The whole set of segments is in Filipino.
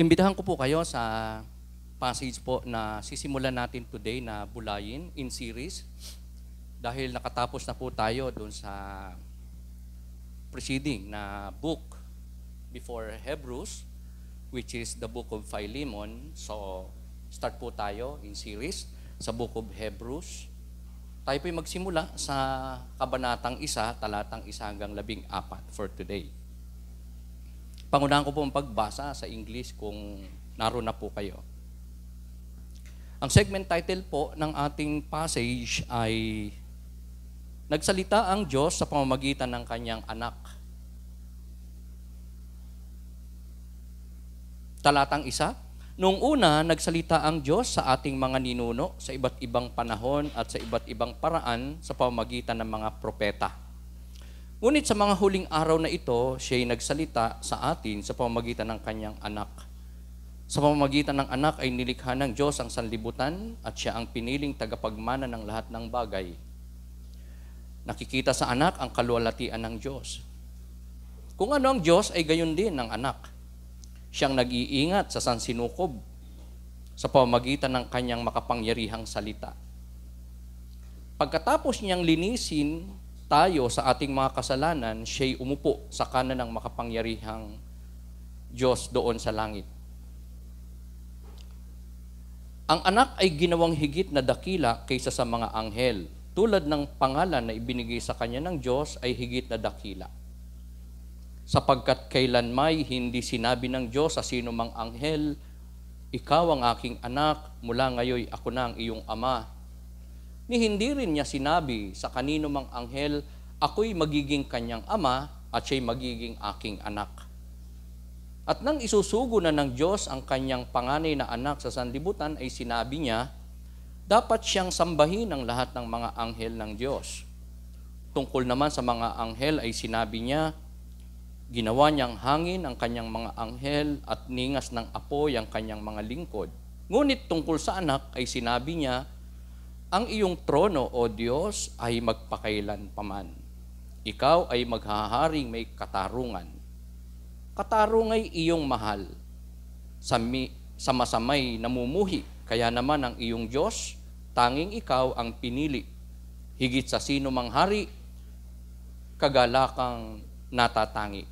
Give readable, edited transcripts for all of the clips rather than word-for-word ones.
Imbitahan ko po kayo sa passage po na sisimulan natin today na bulayin in series dahil nakatapos na po tayo doon sa preceding na book before Hebrews, which is the book of Philemon. So, start po tayo in series sa book of Hebrews. Tayo po'y magsimula sa kabanatang 1, talatang 1 hanggang 14 for today. Pangunahan ko po ang pagbasa sa English kung naroon na po kayo. Ang segment title po ng ating passage ay Nagsalita ang Diyos sa pamamagitan ng Kanyang Anak. Talatang 1, Noong una, nagsalita ang Diyos sa ating mga ninuno sa iba't ibang panahon at sa iba't ibang paraan sa pamamagitan ng mga propeta. Ngunit sa mga huling araw na ito, siya'y nagsalita sa atin sa pamamagitan ng Kanyang Anak. Sa pamamagitan ng Anak ay nilikha ng Diyos ang sanlibutan at siya ang piniling tagapagmana ng lahat ng bagay. Nakikita sa Anak ang kaluwalhatian ng Diyos. Kung ano ang Diyos ay gayon din ng Anak. Siyang nag-iingat sa sansinukob sa pamamagitan ng Kanyang makapangyarihang salita. Pagkatapos niyang linisin tayo sa ating mga kasalanan, siya'y umupo sa kanan ng makapangyarihang Diyos doon sa langit. Ang Anak ay ginawang higit na dakila kaysa sa mga anghel, tulad ng pangalan na ibinigay sa Kanya ng Diyos ay higit na dakila. Sapagkat kailanmay hindi sinabi ng Diyos sa sino mang anghel, ikaw ang aking anak, mula ngayon ako na ang iyong ama. Ni hindi rin niya sinabi sa kanino mang anghel, ako'y magiging kanyang ama at siya'y magiging aking anak. At nang isusugo na ng Diyos ang kanyang panganay na anak sa sanlibutan ay sinabi niya, dapat siyang sambahin ng lahat ng mga anghel ng Diyos. Tungkol naman sa mga anghel ay sinabi niya, ginawa niyang hangin ang kanyang mga anghel at ningas ng apoy ang kanyang mga lingkod. Ngunit tungkol sa anak ay sinabi niya, ang iyong trono, O Diyos, ay magpakailan paman. Ikaw ay maghaharing may katarungan. Katarungan ay iyong mahal. Sa masamay namumuhi, kaya naman ang iyong Diyos, tanging ikaw ang pinili. Higit sa sino mang hari, kagalakang natatangi.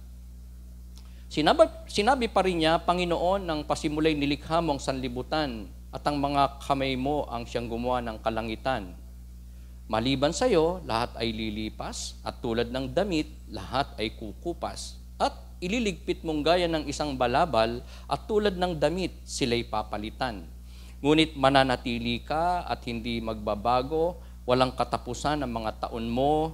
Sinabi pa rin niya, Panginoon, ng pasimulay nilikha mo ang sanlibutan, at ang mga kamay mo ang siyang gumawa ng kalangitan. Maliban sa iyo, lahat ay lilipas, at tulad ng damit, lahat ay kukupas. At ililigpit mong gaya ng isang balabal, at tulad ng damit, sila'y papalitan. Ngunit mananatili ka at hindi magbabago, walang katapusan ang mga taon mo.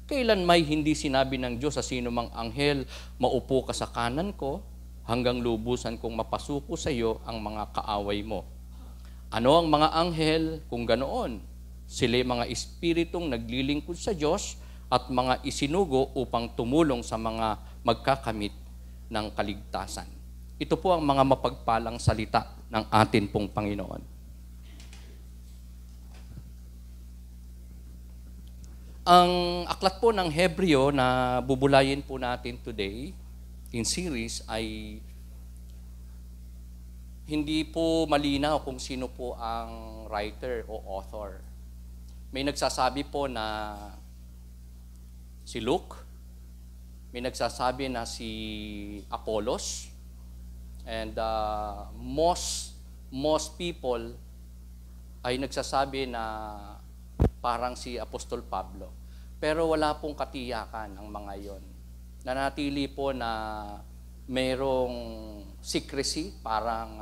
Kailan may hindi sinabi ng Diyos sa sino mang anghel, maupo ka sa kanan ko, hanggang lubusan kong mapasuko sa iyo ang mga kaaway mo. Ano ang mga anghel kung ganoon? Sila'y mga espiritong naglilingkod sa Diyos at mga isinugo upang tumulong sa mga magkakamit ng kaligtasan. Ito po ang mga mapagpalang salita ng atin pong Panginoon. Ang aklat po ng Hebreo na bubulayin po natin today in series ay hindi po malinaw kung sino po ang writer o author. May nagsasabi po na si Luke, may nagsasabi na si Apollos, and most people ay nagsasabi na parang si Apostol Pablo. Pero wala pong katiyakan ang mga yon. Nanatili po na mayroong secrecy, parang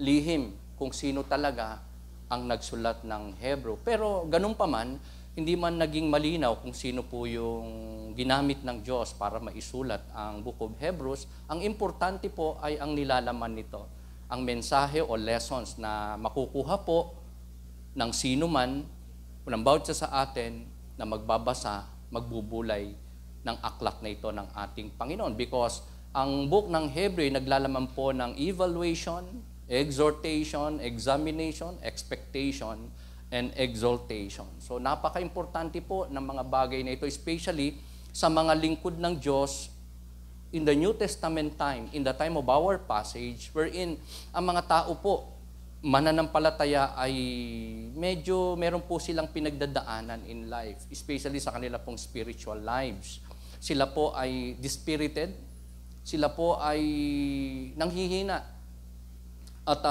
lihim kung sino talaga ang nagsulat ng Hebrew. Pero ganun pa man, hindi man naging malinaw kung sino po yung ginamit ng Diyos para maisulat ang Book of Hebrews. Ang importante po ay ang nilalaman nito. Ang mensahe o lessons na makukuha po ng sino man, ng bawat sa atin na magbabasa, magbubulay ng aklat na ito ng ating Panginoon. Because ang book ng Hebreo naglalaman po ng evaluation, exhortation, examination, expectation, and exaltation. So napaka-importante po ng mga bagay na ito, especially sa mga lingkod ng Diyos in the New Testament time, in the time of our passage, wherein ang mga tao po, mananampalataya ay medyo meron po silang pinagdadaanan in life, especially sa kanila pong spiritual lives. Sila po ay dispirited, sila po ay nanghihina, at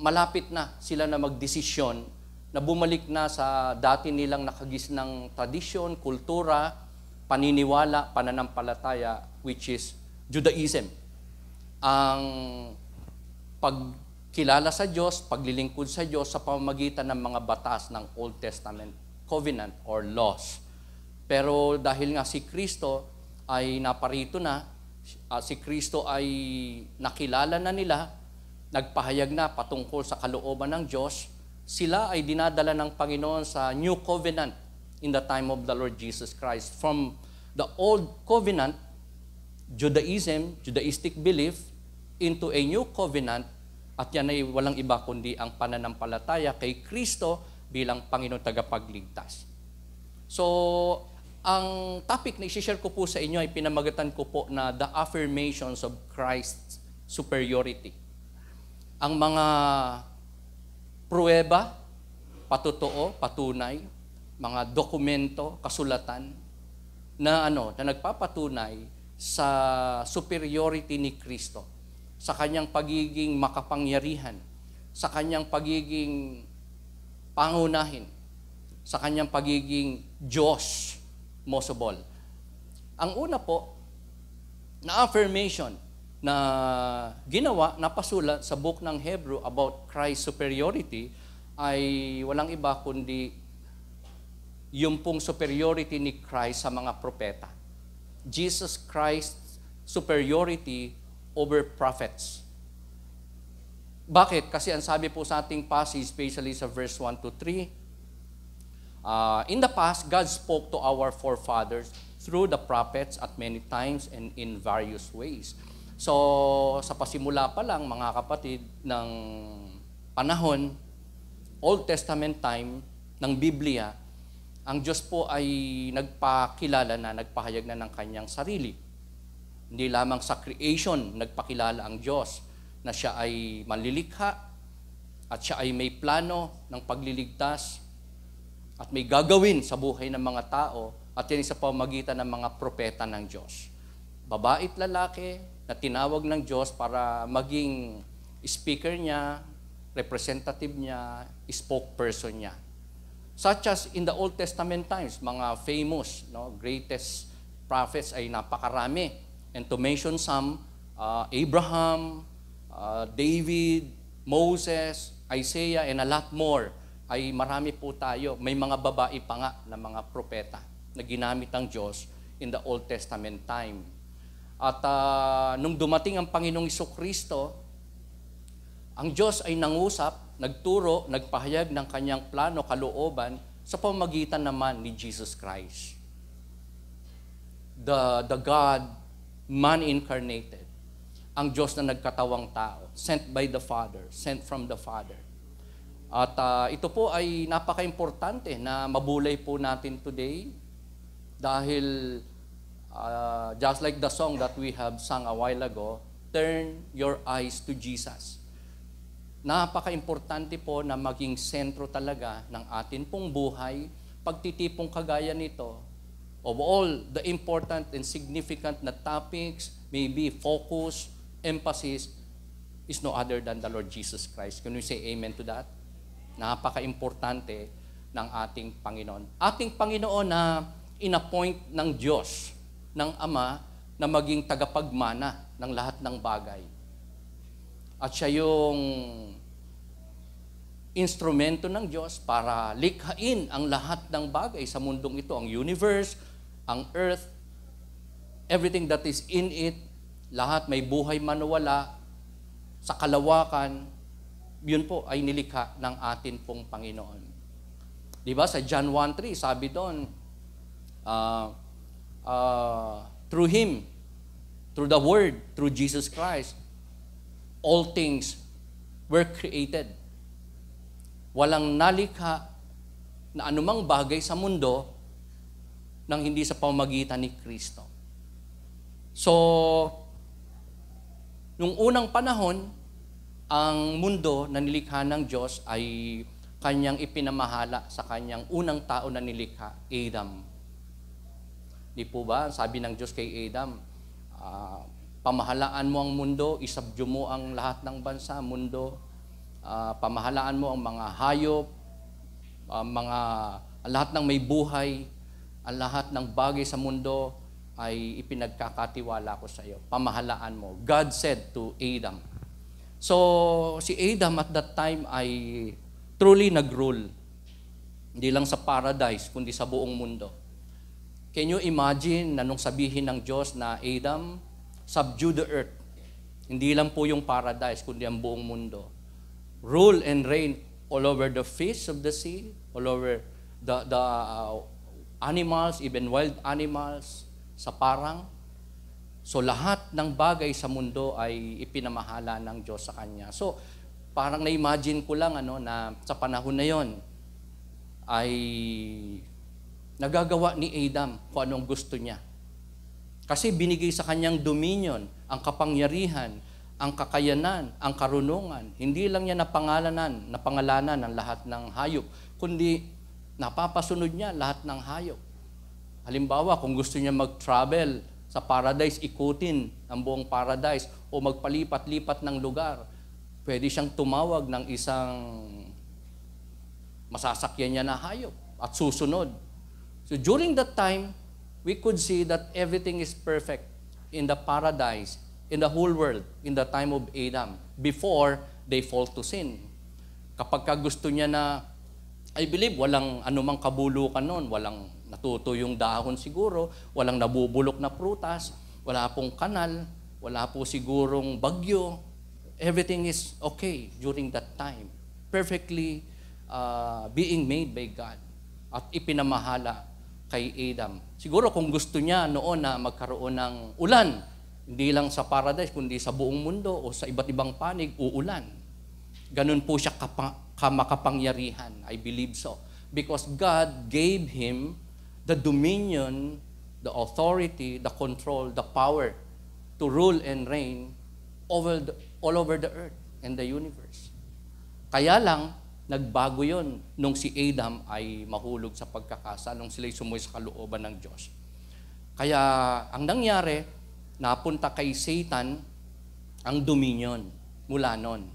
malapit na sila na magdesisyon na bumalik na sa dati nilang nakagisnang tradisyon, kultura, paniniwala, pananampalataya, which is Judaism. Ang pagkilala sa Diyos, paglilingkod sa Diyos sa pamamagitan ng mga batas ng Old Testament covenant or laws. Pero dahil nga si Kristo ay naparito na, si Kristo ay nakilala na nila, nagpahayag na patungkol sa kalooban ng Diyos, sila ay dinadala ng Panginoon sa New Covenant in the time of the Lord Jesus Christ. From the Old Covenant, Judaism, Judaistic belief, into a New Covenant, at yan ay walang iba kundi ang pananampalataya kay Kristo bilang Panginoon tagapagligtas. So, ang topic na i-share ko po sa inyo ay pinamagatan ko po na the affirmations of Christ's superiority. Ang mga pruweba, patotoo, patunay, mga dokumento, kasulatan na nagpapatunay sa superiority ni Kristo, sa kanyang pagiging makapangyarihan, sa kanyang pagiging pangunahin, sa kanyang pagiging Diyos, most of all. Ang una po, na affirmation na ginawa, napasulat sa book ng Hebrew about Christ's superiority ay walang iba kundi yung pong superiority ni Christ sa mga propeta. Jesus Christ's superiority over prophets. Bakit? Kasi ang sabi po sa ating passage, especially sa verse 1 to 3, in the past, God spoke to our forefathers through the prophets at many times and in various ways. So, sa pasimula pa lang, mga kapatid, ng panahon, Old Testament time, ng Biblia, ang Diyos po ay nagpakilala na, nagpahayag na ng kanyang sarili. Hindi lamang sa creation, nagpakilala ang Diyos na siya ay manlilikha at siya ay may plano ng pagliligtas at may gagawin sa buhay ng mga tao at yan sa pamamagitan ng mga propeta ng Diyos. Babae at lalaki na tinawag ng Diyos para maging speaker niya, representative niya, spokesperson niya. Such as in the Old Testament times, mga famous, greatest prophets ay napakarami. And to mention some, Abraham, David, Moses, Isaiah, and a lot more, ay marami po tayo. May mga babae pa nga na mga propeta na ginamit ng Diyos in the Old Testament time. At nung dumating ang Panginoong Jesucristo, ang Diyos ay nangusap, nagturo, nagpahayag ng kanyang plano, kalooban sa pamamagitan naman ni Jesus Christ. The God, man incarnated. Ang Diyos na nagkatawang tao, sent by the Father, sent from the Father. At ito po ay napaka-importante na mabulay po natin today dahil just like the song that we have sung a while ago, turn your eyes to Jesus. Napaka-importante po na maging sentro talaga ng atin pong buhay, pagtitipong kagaya nito, of all the important and significant na topics, maybe focus, emphasis, is no other than the Lord Jesus Christ. Can we say amen to that? Napaka-importante ng ating Panginoon. Ating Panginoon na inappoint ng Diyos, ng Ama, na maging tagapagmana ng lahat ng bagay. At siya yung instrumento ng Diyos para likhain ang lahat ng bagay sa mundong ito, ang universe, ang earth, everything that is in it, lahat may buhay man o wala, sa kalawakan, yun po ay nilikha ng atin pong Panginoon. Di ba? Sa John 1:3, sabi doon, through Him, through the Word, through Jesus Christ, all things were created. Walang nalikha na anumang bagay sa mundo nang hindi sa pamamagitan ni Kristo. So, nung unang panahon, ang mundo na nilikha ng Diyos ay kanyang ipinamahala sa kanyang unang tao na nilikha, Adam. Di po ba? Sabi ng Diyos kay Adam, pamahalaan mo ang mundo, isubdue mo ang lahat ng bansa, mundo, pamahalaan mo ang mga hayop, lahat ng may buhay, ang lahat ng bagay sa mundo ay ipinagkakatiwala ko sa iyo. Pamahalaan mo. God said to Adam. So, si Adam at that time ay truly nag-rule. Hindi lang sa paradise, kundi sa buong mundo. Can you imagine na nung sabihin ng Diyos na Adam, subdue the earth. Hindi lang po yung paradise, kundi ang buong mundo. Rule and reign all over the fish of the sea, all over the animals, even wild animals, sa parang. So lahat ng bagay sa mundo ay ipinamahala ng Diyos sa Kanya. So parang na-imagine ko lang na sa panahon na yon ay nagagawa ni Adam kung anong gusto niya. Kasi binigay sa kanyang dominion, ang kapangyarihan, ang kakayanan, ang karunungan. Hindi lang niya napangalanan ng lahat ng hayop, kundi napapasunod niya lahat ng hayop. Halimbawa, kung gusto niya mag-travel sa paradise, ikutin ang buong paradise o magpalipat-lipat ng lugar, pwede siyang tumawag ng isang masasakyan niya na hayop at susunod. So during that time, we could see that everything is perfect in the paradise, in the whole world, in the time of Adam, before they fall to sin. Kapag gusto niya na, I believe, walang anumang kabulukan noon, walang natuto yung dahon siguro, walang nabubulok na prutas, wala pong kanal, wala po sigurong bagyo. Everything is okay during that time. Perfectly being made by God at ipinamahala kay Adam. Siguro kung gusto niya noon na magkaroon ng ulan, hindi lang sa paradise, kundi sa buong mundo o sa iba't ibang panig, uulan. Ganun po siya makapangyarihan. I believe so. Because God gave him the dominion, the authority, the control, the power to rule and reign all over the earth and the universe. Kaya lang, nagbago yon nung si Adam ay mahulog sa pagkakasala, nung sila'y sumuway sa kalooban ng Diyos. Kaya ang nangyari, napunta kay Satan ang dominion mula nun.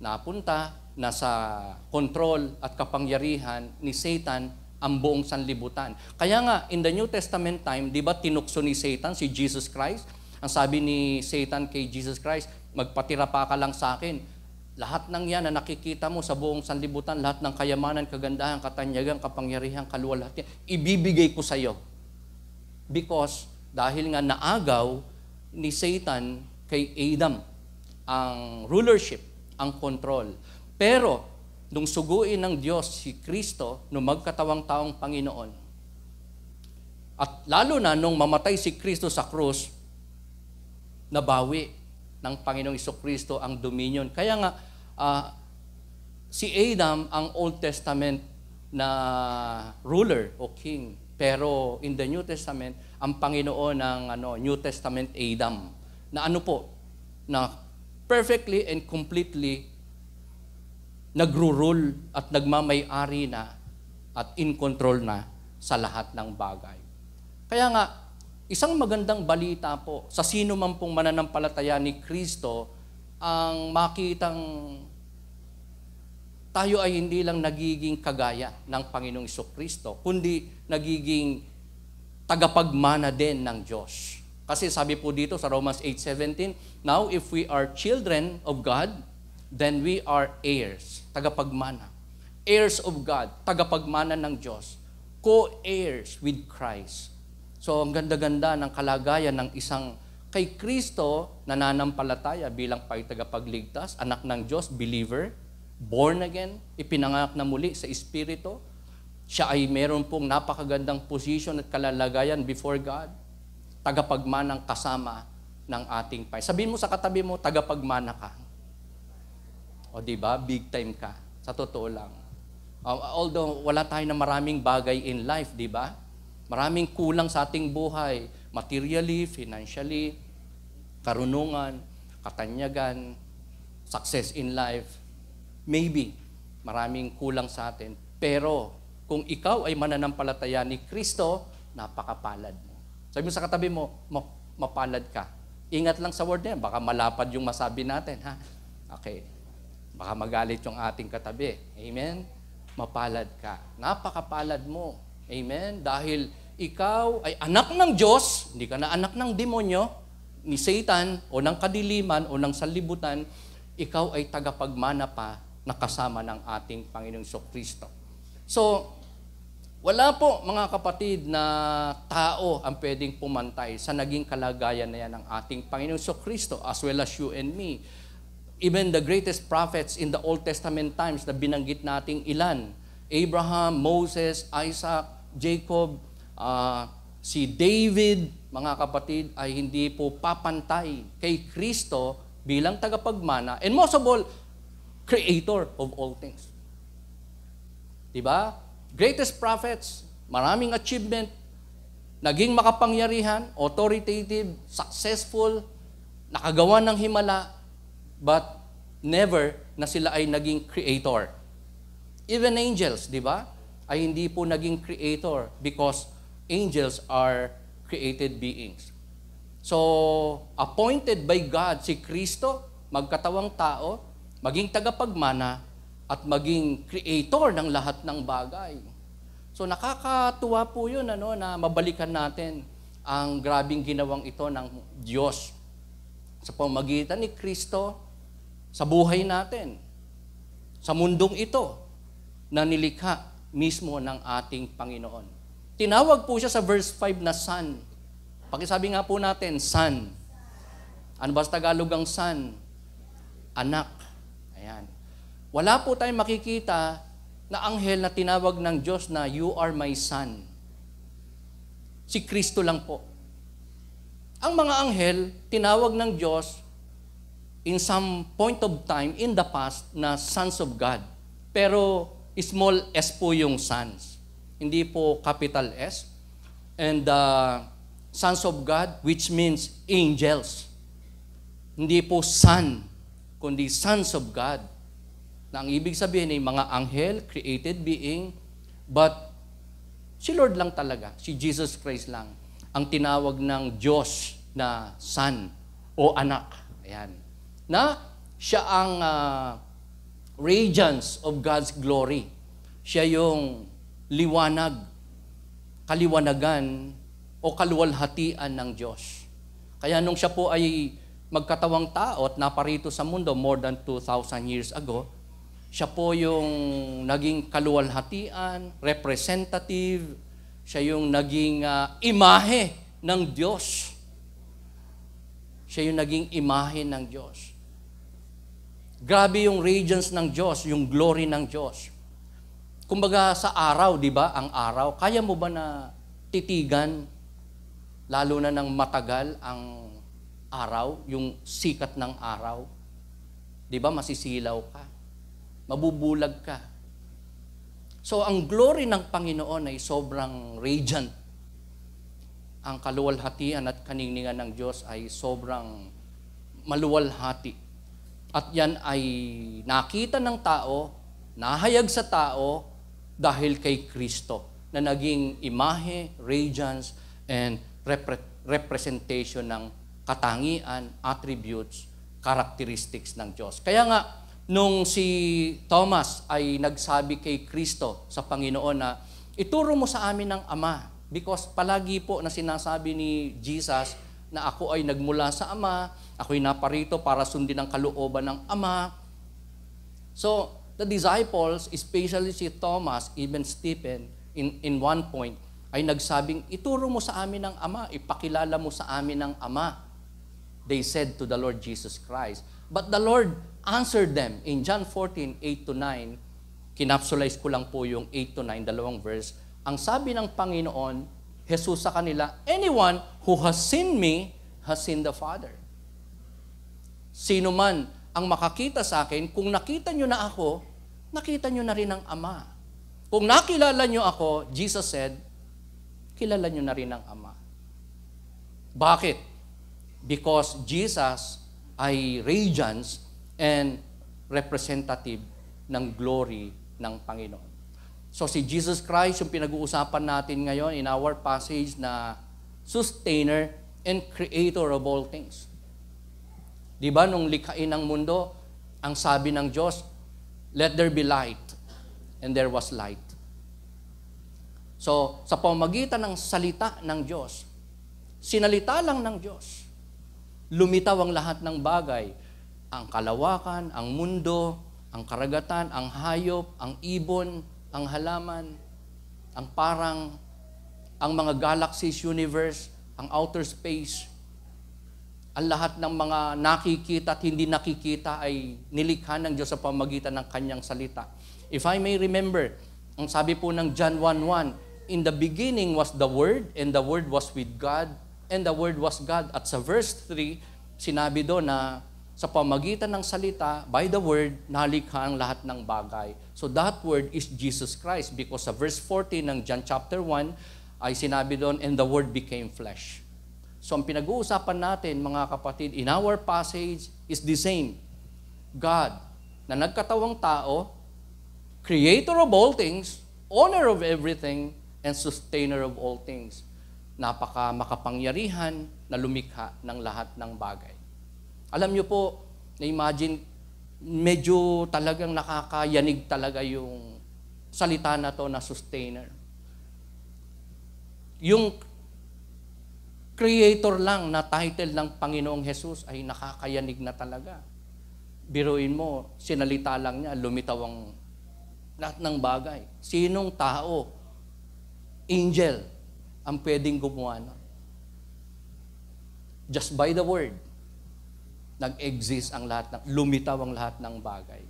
Napunta, nasa control at kapangyarihan ni Satan ang buong sanlibutan. Kaya nga, in the New Testament time, di ba tinukso ni Satan si Jesus Christ? Ang sabi ni Satan kay Jesus Christ, magpatira pa ka lang sa akin. Lahat ng yan na nakikita mo sa buong sanlibutan, lahat ng kayamanan, kagandahan, katanyagan, kapangyarihan, kaluwalhatian, ibibigay ko sa iyo. Because dahil nga naagaw ni Satan kay Adam ang rulership, ang control. Pero nung suguin ng Diyos si Kristo, nung magkatawang taong Panginoon, at lalo na nung mamatay si Kristo sa krus, nabawi ng Panginoong Kristo ang dominion. Kaya nga, si Adam ang Old Testament na ruler o king. Pero in the New Testament, ang Panginoon ng New Testament Adam. Na na perfectly and completely nagro-rule at nagmamay-ari na at in control na sa lahat ng bagay. Kaya nga, isang magandang balita po sa sino man pong mananampalataya ni Kristo ang makitang tayo ay hindi lang nagiging kagaya ng Panginoong Kristo, kundi nagiging tagapagmana din ng Diyos. Kasi sabi po dito sa Romans 8:17, now if we are children of God, then we are heirs, tagapagmana. Heirs of God, tagapagmana ng Diyos, co-heirs with Christ. So, ang ganda-ganda ng kalagayan ng isang kay Kristo nananampalataya bilang tagapagligtas, anak ng Diyos, believer, born again, ipinanganak na muli sa Espiritu. Siya ay meron pong napakagandang position at kalalagayan before God, tagapagmanang kasama ng ating Panginoon. Sabihin mo sa katabi mo, tagapagmana ka. O diba, big time ka. Sa totoo lang. Although wala tayo na maraming bagay in life, diba? Maraming kulang sa ating buhay, materially, financially, karunungan, katanyagan, success in life. Maybe, maraming kulang sa atin. Pero, kung ikaw ay mananampalataya ni Kristo, napakapalad mo. Sabi mo sa katabi mo, mapalad ka. Ingat lang sa word na yan, baka malapad yung masabi natin, ha? Okay. Baka magalit yung ating katabi. Amen? Mapalad ka. Napakapalad mo. Amen? Dahil ikaw ay anak ng Diyos, hindi ka na anak ng demonyo, ni Satan, o ng kadiliman, o ng sanlibutan, ikaw ay tagapagmana pa na kasama ng ating Panginoong Kristo. So, wala po, mga kapatid, na tao ang pwedeng pumantay sa naging kalagayan na yan ng ating Panginoong Kristo, as well as you and me. Even the greatest prophets in the Old Testament times na binanggit nating ilan, Abraham, Moses, Isaac, Jacob, si David, mga kapatid, ay hindi po papantay kay Kristo bilang tagapagmana, and most of all, creator of all things. Diba? Greatest prophets, maraming achievement, naging makapangyarihan, authoritative, successful, nakagawa ng himala, but never na sila ay naging creator. Even angels, di ba? Ay hindi po naging creator because angels are created beings. So, appointed by God si Kristo, magkatawang tao, maging tagapagmana, at maging creator ng lahat ng bagay. So, nakakatuwa po yun, na mabalikan natin ang grabing ginawang ito ng Diyos sa pamamagitan ni Kristo sa buhay natin, sa mundong ito na nilikha mismo ng ating Panginoon. Tinawag po siya sa verse 5 na Son. Pakisabi nga po natin, Son. Ano ba sa Tagalog ang Son? Anak. Ayan. Wala po tayong makikita na anghel na tinawag ng Diyos na, You are my Son. Si Kristo lang po. Ang mga anghel, tinawag ng Diyos in some point of time in the past na sons of God. Pero small s po yung sons. Hindi po capital S. And sons of God, which means angels. Hindi po son, kundi sons of God. Na ang ibig sabihin ay mga anghel, created being, but si Lord lang talaga, si Jesus Christ lang, ang tinawag ng Diyos na son o anak. Ayan. Na siya ang radiance of God's glory. Siya yung liwanag, kaliwanagan, o kaluwalhatian ng Diyos. Kaya nung siya po ay magkatawang tao at naparito sa mundo more than 2,000 years ago, siya po yung naging kaluwalhatian, representative, siya yung naging imahe ng Diyos. Siya yung naging imahe ng Diyos. Grabe yung radiance ng Diyos, yung glory ng Diyos. Kumbaga sa araw, di ba, ang araw, kaya mo ba na titigan, lalo na ng matagal ang araw, yung sikat ng araw? Di ba, masisilaw ka? Mabubulag ka. So, ang glory ng Panginoon ay sobrang radiant. Ang kaluwalhatian at kaningningan ng Diyos ay sobrang maluwalhati. At yan ay nakita ng tao, nahayag sa tao dahil kay Kristo na naging imahe, radiance, and representation ng katangian, attributes, characteristics ng Diyos. Kaya nga, nung si Thomas ay nagsabi kay Kristo sa Panginoon na, ituro mo sa amin ng Ama. Because palagi po na sinasabi ni Jesus na ako ay nagmula sa Ama, ako'y naparito para sundin ang kalooban ng Ama. So, the disciples, especially si Thomas, even Stephen, in one point, ay nagsabing, ituro mo sa amin ng Ama, ipakilala mo sa amin ng Ama. They said to the Lord Jesus Christ. But the Lord answered them in John 14, 8-9. Kinapsulize ko lang po yung 8-9, dalawang verse. Ang sabi ng Panginoon, Jesus sa kanila, anyone who has seen me has seen the Father. Sino man ang makakita sa akin, kung nakita nyo na ako, nakita nyo na rin ang Ama. Kung nakilala nyo ako, Jesus said, kilala nyo na rin ang Ama. Bakit? Because Jesus ay radiance and representative ng glory ng Panginoon. So si Jesus Christ, yung pinag-uusapan natin ngayon in our passage na sustainer and creator of all things. Di ba, nung likhain ng mundo, ang sabi ng Diyos, let there be light. And there was light. So, sa pamamagitan ng salita ng Diyos, sinalita lang ng Diyos, lumitaw ang lahat ng bagay. Ang kalawakan, ang mundo, ang karagatan, ang hayop, ang ibon, ang halaman, ang parang, ang mga galaxies, universe, ang outer space, ang lahat ng mga nakikita at hindi nakikita ay nilikha ng Diyos sa pamamagitan ng kanyang salita. If I may remember, ang sabi po ng John 1:1, in the beginning was the Word, and the Word was with God, and the Word was God. At sa verse 3, sinabi doon na sa pamamagitan ng salita, by the Word, nalikha ang lahat ng bagay. So that Word is Jesus Christ, because sa verse 14 ng John chapter 1, ay sinabi doon, and the Word became flesh. So ang pinag-uusapan natin, mga kapatid, in our passage is the same. God, na nagkatawang tao, creator of all things, owner of everything, and sustainer of all things. Napaka makapangyarihan na lumikha ng lahat ng bagay. Alam niyo po, na-imagine, medyo talagang nakakayanig talaga yung salita na to na sustainer. Yung creator lang na title ng Panginoong Jesus ay nakakayanig na talaga. Biruin mo, sinalita lang niya, lumitaw ang lahat ng bagay. Sinong tao, angel, ang pwedeng gumawa nun? Just by the word, nag-exist ang lahat, lumitaw ang lahat ng bagay.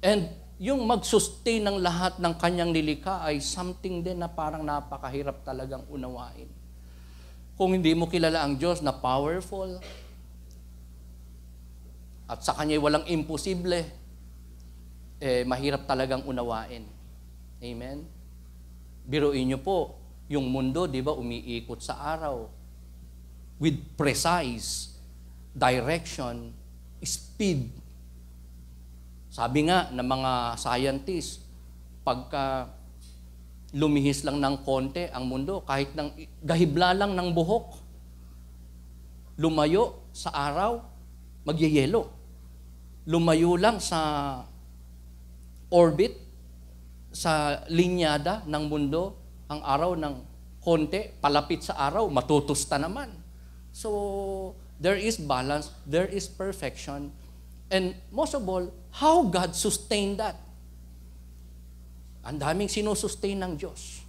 And yung mag-sustain ng lahat ng kanyang nilikha ay something din na parang napakahirap talagang unawain. Kung hindi mo kilala ang Diyos na powerful, at sa Kanya'y walang imposible, mahirap talagang unawain. Amen? Biruin niyo po, yung mundo, di ba, umiikot sa araw with precise direction, speed. Sabi nga ng mga scientists, pagka lumihis lang ng konti ang mundo, kahit ng gahibla lang ng buhok, lumayo sa araw, magyayelo. Lumayo lang sa orbit, sa linyada ng mundo, ang araw ng konti, palapit sa araw, matutusta naman. So, there is balance, there is perfection, and most of all, how God sustained that. Ang daming sinusustain ng Diyos.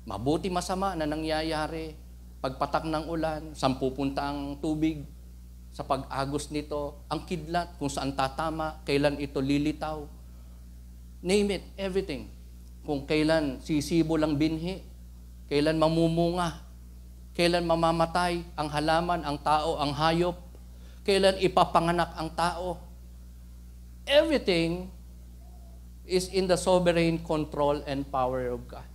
Mabuti masama na nangyayari, pagpatak ng ulan, saan pupunta ang tubig, sa pag-agos nito, ang kidlat, kung saan tatama, kailan ito lilitaw. Name it, everything. Kung kailan sisibo lang binhi, kailan mamumunga, kailan mamamatay ang halaman, ang tao, ang hayop, kailan ipapanganak ang tao. Everything is in the sovereign control and power of God.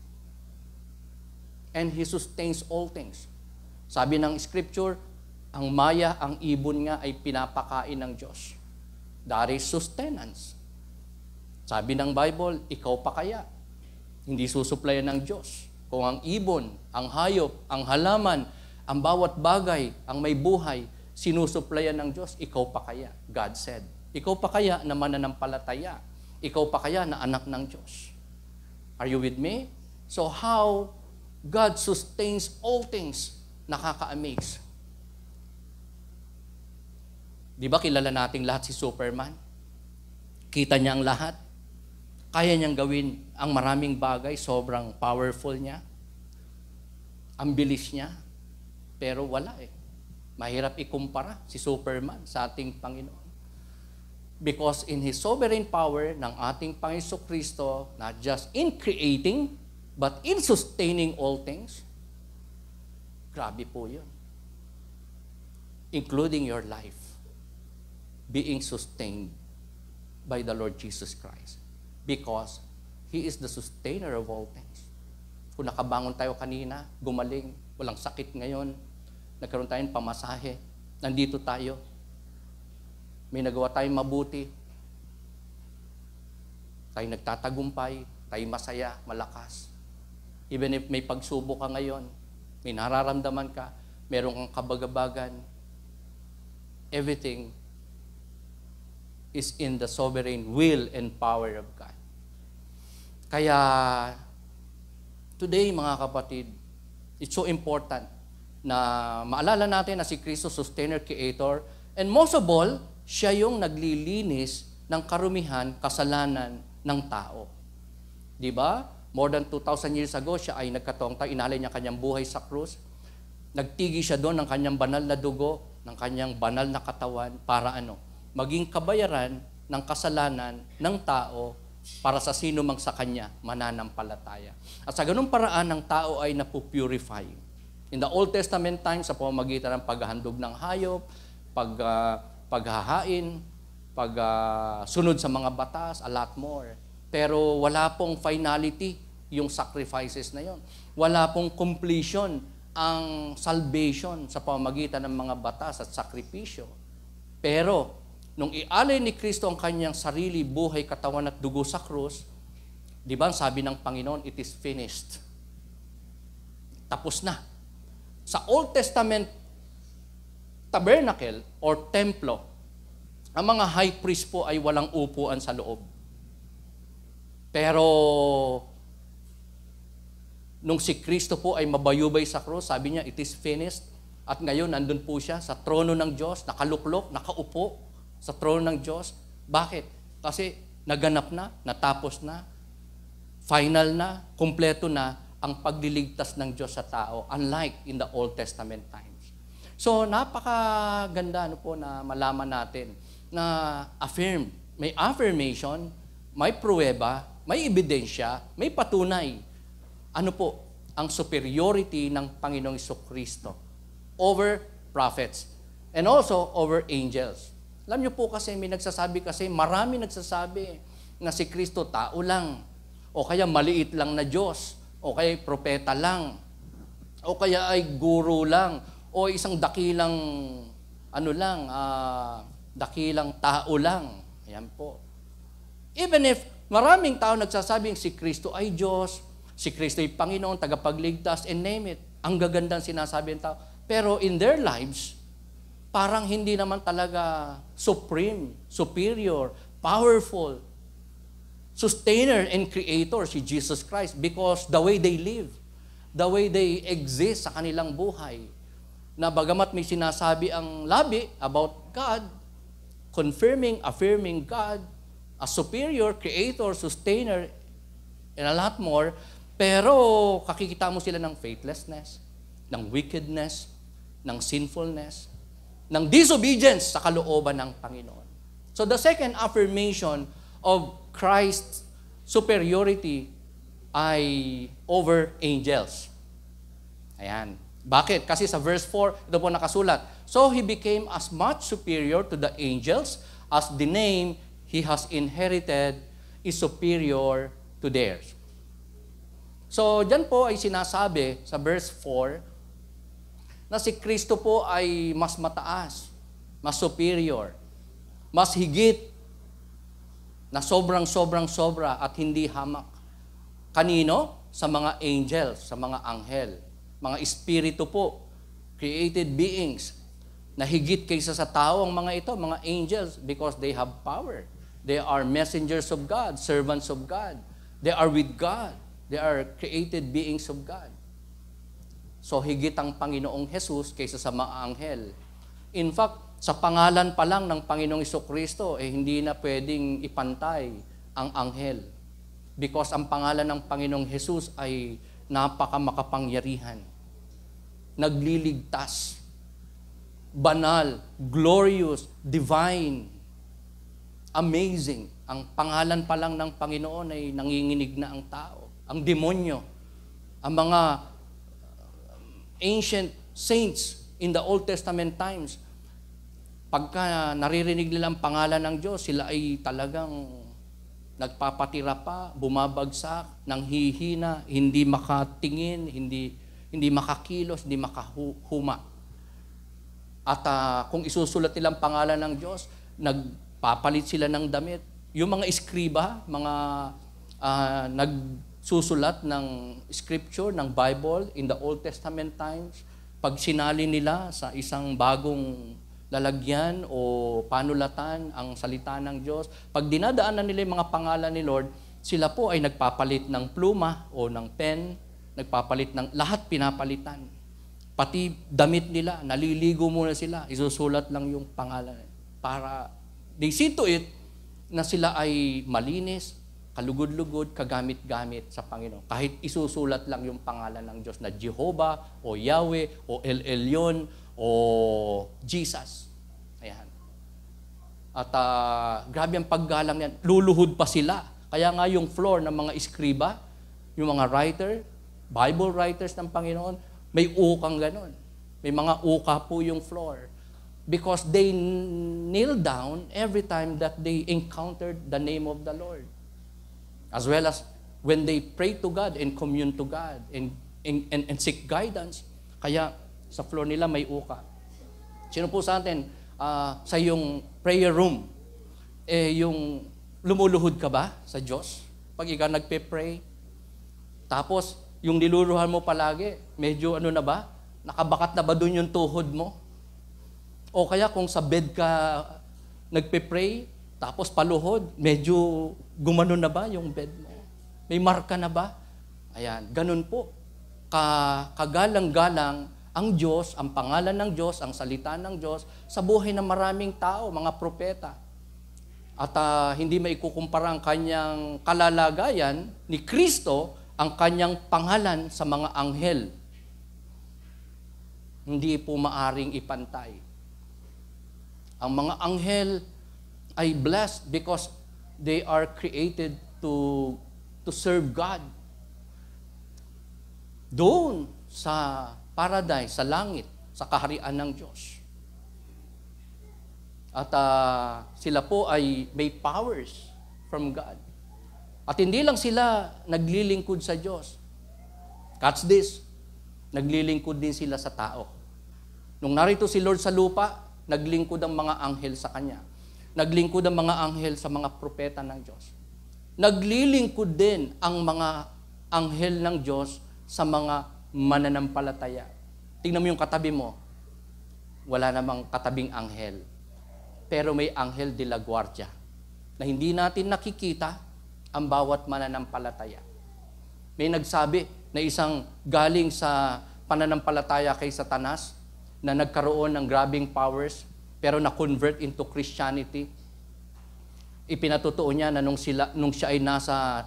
And He sustains all things. Sabi ng Scripture, ang maya, ang ibon nga ay pinapakain ng Diyos. That is sustenance. Sabi ng Bible, ikaw pa kaya? Hindi susuplayan ng Diyos. Kung ang ibon, ang hayop, ang halaman, ang bawat bagay, ang may buhay, sinusuplayan ng Diyos, ikaw pa kaya? God said. Ikaw pa kaya na mananampalataya? Ikaw pa kaya na anak ng Diyos? Are you with me? So how God sustains all things, nakaka-amaze. Di ba kilala nating lahat si Superman? Kita niya ang lahat. Kaya niyang gawin ang maraming bagay, sobrang powerful niya. Ang bilis niya. Pero wala eh. Mahirap ikumpara si Superman sa ating Panginoon. Because in His sovereign power ng ating Panginoon Kristo, not just in creating, but in sustaining all things, grabe po yun. Including your life, being sustained by the Lord Jesus Christ. Because He is the sustainer of all things. Kung nakabangon tayo kanina, gumaling, walang sakit ngayon, nagkaroon tayong pamasahe, nandito tayo, may nagawa tayong mabuti, tayo nagtatagumpay, tayo masaya, malakas. Even if may pagsubok ka ngayon, may nararamdaman ka, meron kang kabagabagan, everything is in the sovereign will and power of God. Kaya, today mga kapatid, it's so important na maalala natin na si Kristo, sustainer, creator, and most of all, siya yung naglilinis ng karumihan, kasalanan ng tao. Di ba? More than 2,000 years ago, siya ay nagkatongtang, inalay niya kanyang buhay sa krus. Nagtigi siya doon ng kanyang banal na dugo, ng kanyang banal na katawan, para ano? Maging kabayaran ng kasalanan ng tao para sa sino mang sa kanya mananampalataya. At sa ganung paraan, ng tao ay napupurify. In the Old Testament times, sa pamamagitan ng paghahandog ng hayop, paghahain, sunod sa mga batas, a lot more. Pero wala pong finality yung sacrifices na yon. Wala pong completion ang salvation sa pamamagitan ng mga batas at sakripisyo. Pero, nung ialay ni Kristo ang kanyang sarili, buhay, katawan at dugo sa krus, di ba sabi ng Panginoon, it is finished. Tapos na. Sa Old Testament tabernacle or templo, ang mga high priest po ay walang upuan sa loob. Pero, nung si Kristo po ay mabayubay sa krus, sabi niya, it is finished. At ngayon, nandun po siya sa trono ng Diyos, nakaluklok, nakaupo sa trono ng Diyos. Bakit? Kasi naganap na, natapos na, final na, kumpleto na ang pagliligtas ng Diyos sa tao, unlike in the Old Testament times. So, napakaganda po na malaman natin na may affirmation, may pruweba, may ebidensya, may patunay. Ano po? Ang superiority ng Panginoong Jesucristo over prophets and also over angels. Alam niyo po kasi, marami nagsasabi na si Kristo tao lang, o kaya maliit lang na Diyos, o kaya propeta lang, o kaya ay guro lang, o isang dakilang dakilang tao lang. Ayan po. Even if maraming tao nagsasabing si Kristo ay Diyos, si Kristo ay Panginoon, tagapagligtas, and name it. Ang gagandang sinasabi ng tao. Pero in their lives, parang hindi naman talaga supreme, superior, powerful, sustainer and creator si Jesus Christ because the way they live, the way they exist sa kanilang buhay, na bagamat may sinasabi ang labi about God, affirming God as superior, creator, sustainer, and a lot more, pero kakikita mo sila ng faithlessness, ng wickedness, ng sinfulness, ng disobedience sa kalooban ng Panginoon. So the second affirmation of Christ's superiority ay over angels. Ayan. Bakit? Kasi sa verse 4, ito po nakasulat, so he became as much superior to the angels as the name he has inherited is superior to theirs. So, dyan po ay sinasabi sa verse 4 na si Kristo po ay mas mataas, mas superior, mas higit, na sobra at hindi hamak. Kanino? Sa mga angels, sa mga anghel, mga espiritu po, created beings, na higit kaysa sa tao ang mga ito, mga angels, because they have power. They are messengers of God, servants of God. They are with God. They are created beings of God. So, higit ang Panginoong Jesus kaysa sa mga anghel. In fact, sa pangalan pa lang ng Panginoong Jesucristo, hindi na pwedeng ipantay ang anghel. Because ang pangalan ng Panginoong Jesus ay napakamakapangyarihan. Nagliligtas. Banal, glorious, divine, amazing. Ang pangalan pa lang ng Panginoon ay nanginginig na ang tao. Ang demonyo, ang mga ancient saints in the Old Testament times, pagka naririnig nila ang pangalan ng Diyos, sila ay talagang nagpapatira pa, bumabagsak, nanghihina, hindi makatingin, hindi makakilos, hindi makahuma. At kung isusulat nilang pangalan ng Diyos, nagpapalit sila ng damit. Yung mga eskriba, mga nagsusulat ng scripture, ng Bible in the Old Testament times, pag sinali nila sa isang bagong lalagyan o panulatan ang salita ng Diyos, pag dinadaanan nila yung mga pangalan ni Lord, sila po ay nagpapalit ng pluma o ng pen, nagpapalit ng lahat, pinapalitan. Pati damit nila, naliligo muna sila, isusulat lang yung pangalan. Para they see to it na sila ay malinis, kalugod-lugod, kagamit-gamit sa Panginoon. Kahit isusulat lang yung pangalan ng Diyos na Jehovah o Yahweh o El Elyon o Jesus. Ayan. At grabe ang paggalang yan. Luluhod pa sila. Kaya nga yung floor ng mga eskriba, yung mga writer, Bible writers ng Panginoon, may ukang ganon. May mga uka po yung floor. Because they kneel down every time that they encountered the name of the Lord. As well as when they pray to God and commune to God and seek guidance. Kaya sa floor nila may uka. Sino po sa atin, sa yung prayer room, yung lumuluhod ka ba sa Diyos? Pag ikaw nagpe-pray, tapos yung niluluhan mo palagi, medyo ano na ba? Nakabakat na ba doon yung tuhod mo? O kaya kung sa bed ka nagpe-pray, tapos paluhod, medyo gumano na ba yung bed mo? May marka na ba? Ayan, ganun po. Kagalang-galang ang Diyos, ang pangalan ng Diyos, ang salita ng Diyos, sa buhay ng maraming tao, mga propeta. At hindi maikukumpara ang kanyang kalalagayan ni Kristo, ang kanyang pangalan sa mga anghel. Hindi po maaring ipantay. Ang mga anghel ay blessed because they are created to serve God. Doon sa paradise, sa langit, sa kaharian ng Diyos. At sila po ay may powers from God. At hindi lang sila naglilingkod sa Diyos. Catch this, naglilingkod din sila sa tao. Nung narito si Lord sa lupa, naglingkod ang mga anghel sa Kanya. Naglingkod ang mga anghel sa mga propeta ng Diyos. Naglilingkod din ang mga anghel ng Diyos sa mga mananampalataya. Tingnan mo yung katabi mo. Wala namang katabing anghel. Pero may anghel de la guardia na hindi natin nakikita ang bawat mananampalataya. May nagsabi na isang galing sa pananampalataya kay Satanas na nagkaroon ng grabing powers pero na-convert into Christianity. Ipinatotoo niya na nung siya ay nasa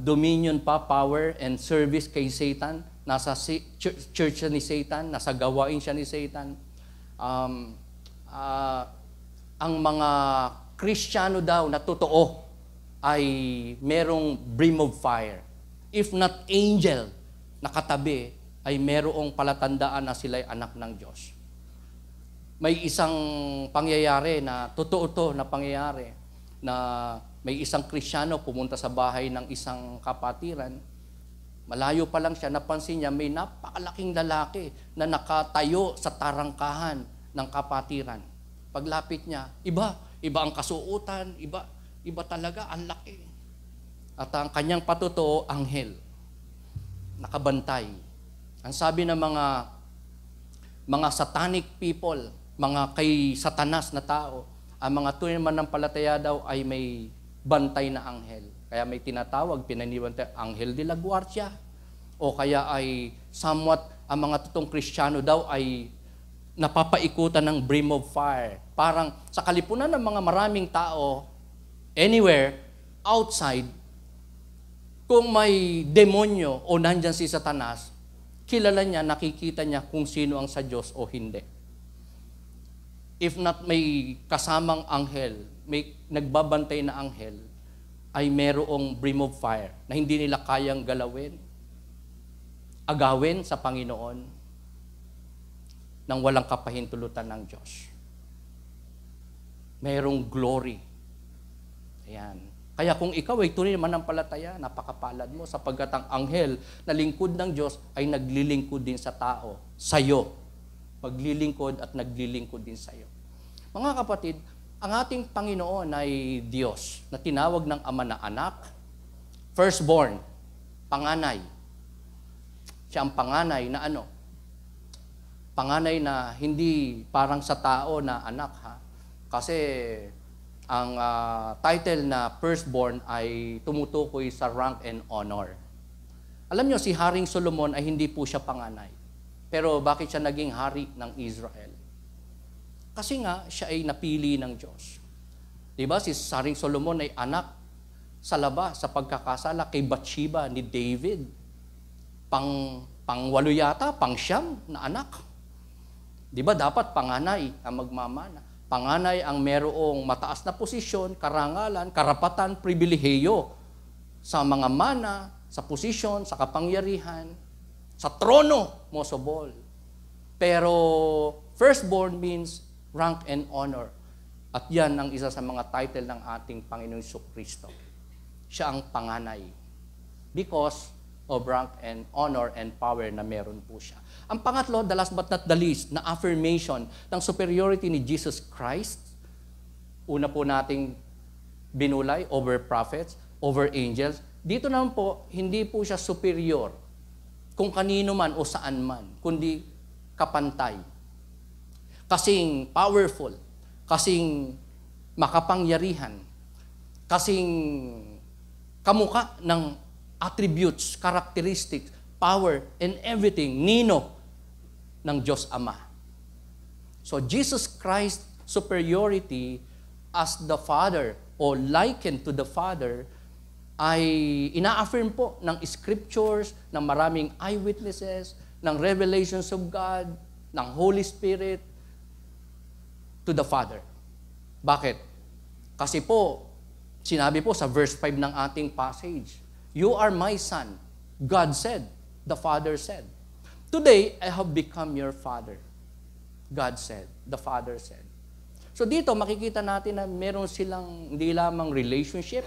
dominion pa, power and service kay Satan, nasa church siya ni Satan, nasa gawain siya ni Satan. Ang mga Kristiyano daw na totoo ay merong brim of fire. If not angel na katabi, ay merong palatandaan na sila ay anak ng Diyos. May isang pangyayari na totoo to na pangyayari na may isang Kristiyano pumunta sa bahay ng isang kapatiran. Malayo pa lang siya, napansin niya may napakalaking lalaki na nakatayo sa tarangkahan ng kapatiran. Paglapit niya, iba ang kasuotan, iba talaga, ang laki. At ang kanyang patotoo, anghel, nakabantay. Ang sabi ng mga satanic people, mga kay Satanas na tao, ang mga tunay naman ng palataya daw ay may bantay na anghel. Kaya may tinatawag, pinaniwan tayo, anghel de la guardia. O kaya ay somewhat, ang mga totoong Kristiyano daw ay napapaikutan ng brim of fire. Parang sa kalipunan ng mga maraming tao, anywhere, outside, kung may demonyo o nandyan si Satanas, kilala niya, nakikita niya kung sino ang sa Diyos o hindi. If not may kasamang anghel, may nagbabantay na anghel, ay merong brim of fire na hindi nila kayang galawin, agawin sa Panginoon nang walang kapahintulutan ng Diyos. Merong glory. Ayan. Kaya kung ikaw ay tunay na manampalataya, napakapalad mo sapagkat ang anghel na lingkod ng Diyos ay naglilingkod din sa tao, sa'yo. Maglilingkod at naglilingkod din sa'yo. Mga kapatid, ang ating Panginoon ay Diyos na tinawag ng Ama na anak, firstborn, panganay. Siya ang panganay na ano? Panganay na hindi parang sa tao na anak, ha? Kasi ang title na firstborn ay tumutukoy sa rank and honor. Alam nyo, si Haring Solomon ay hindi po siya panganay. Pero bakit siya naging hari ng Israel? Kasi nga, siya ay napili ng Diyos. Diba? Si Haring Solomon ay anak sa labas, sa pagkakasala kay Bathsheba ni David. Pang-walo yata, pang-siyam na anak. Diba? Dapat panganay ang magmamana. Panganay ang merong mataas na posisyon, karangalan, karapatan, pribilehiyo sa mga mana, sa posisyon, sa kapangyarihan, sa trono, most of all. Pero firstborn means rank and honor. At yan ang isa sa mga title ng ating Panginoong Jesucristo. Siya ang panganay. Because of rank and honor and power na meron po siya. Ang pangatlo, the last but not the least, na affirmation ng superiority ni Jesus Christ. Una po nating binulay over prophets, over angels. Dito naman po, hindi po siya superior kung kanino man o saan man, kundi kapantay. Kasing powerful, kasing makapangyarihan, kasing kamuka ng attributes, characteristics, power, and everything, nino ng Diyos Ama. So Jesus Christ's superiority as the Father o likened to the Father ay ina-affirm po ng scriptures, ng maraming eyewitnesses, ng revelations of God, ng Holy Spirit to the Father. Bakit? Kasi po, sinabi po sa verse 5 ng ating passage, "You are my son," God said, the Father said. "Today, I have become your Father," God said, the Father said. So dito, makikita natin na meron silang hindi lamang relationship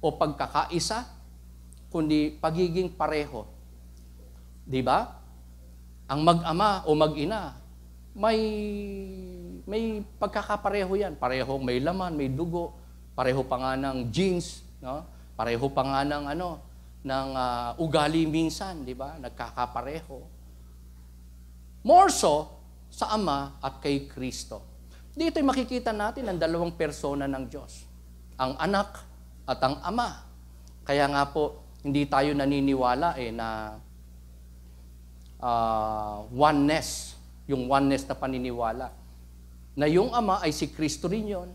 o pagkakaisa, kundi pagiging pareho. Di ba? Ang mag-ama o mag-ina, may pagkakapareho yan. Pareho may laman, may dugo, pareho pa nga ng genes, no? Pareho pa nga ng ugali minsan, di ba? Nagkakapareho. More so sa Ama at kay Kristo. Dito ay makikita natin ang dalawang persona ng Diyos. Ang anak at ang Ama. Kaya nga po, hindi tayo naniniwala na oneness, yung oneness na paniniwala. Na yung Ama ay si Kristo rin yun.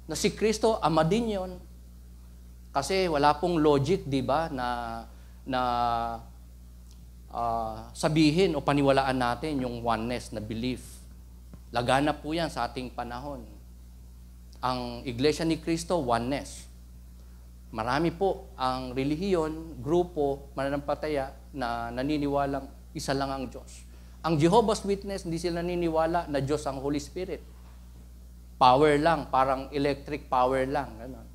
Na si Kristo, Ama din yun. Kasi wala pong logic, di ba, na sabihin o paniwalaan natin yung oneness na belief. Laganap po yan sa ating panahon. Ang Iglesia ni Cristo, oneness. Marami po ang relihiyon, grupo, mananampataya na naniniwalang isa lang ang Diyos. Ang Jehovah's Witness, hindi sila naniniwala na Diyos ang Holy Spirit. Power lang, parang electric power lang. Ganun.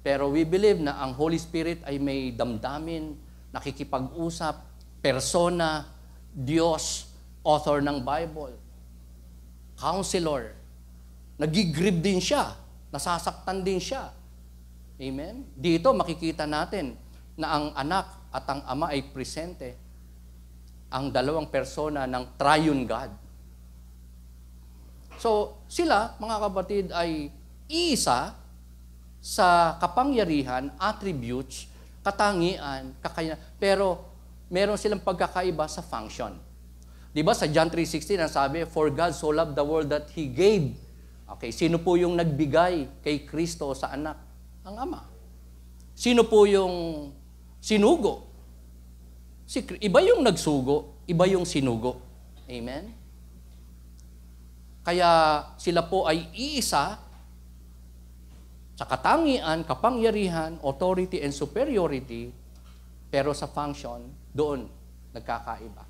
Pero we believe na ang Holy Spirit ay may damdamin, nakikipag-usap, persona, Diyos, author ng Bible, counselor. Nagigrieve din siya, nasasaktan din siya. Amen? Dito makikita natin na ang anak at ang Ama ay presente. Ang dalawang persona ng triune God. So, sila, mga kapatid, ay iisa sa kapangyarihan, attributes, katangian, kakayahan. Pero, meron silang pagkakaiba sa function. Di ba sa John 3:16, ang sabi, "For God so loved the world that He gave." Okay, sino po yung nagbigay kay Kristo sa anak? Ang Ama. Sino po yung sinugo? Iba yung nagsugo, iba yung sinugo. Amen? Kaya sila po ay iisa sa katangian, kapangyarihan, authority, and superiority, pero sa function, doon nagkakaiba.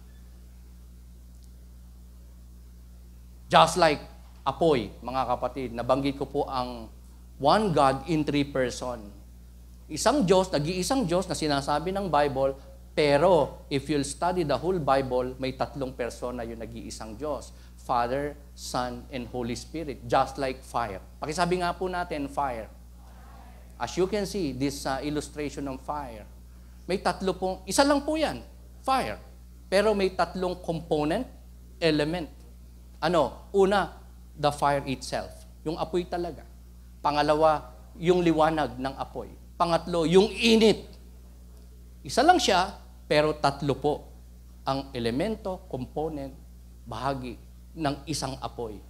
Just like apoy, mga kapatid, nabanggit ko po ang One God in three person. Isang Diyos, nag-iisang Diyos na sinasabi ng Bible, pero if you'll study the whole Bible, may tatlong persona yung nag-iisang Diyos. Father, Son, and Holy Spirit. Just like fire. Pakisabi nga po natin, fire. As you can see, this illustration ng fire. May tatlo pong, isa lang po yan, fire. Pero may tatlong component, element. Una, the fire itself. Yung apoy talaga. Pangalawa, yung liwanag ng apoy. Pangatlo, yung init. Isa lang siya, pero tatlo po ang elemento, component, bahagi ng isang apoy.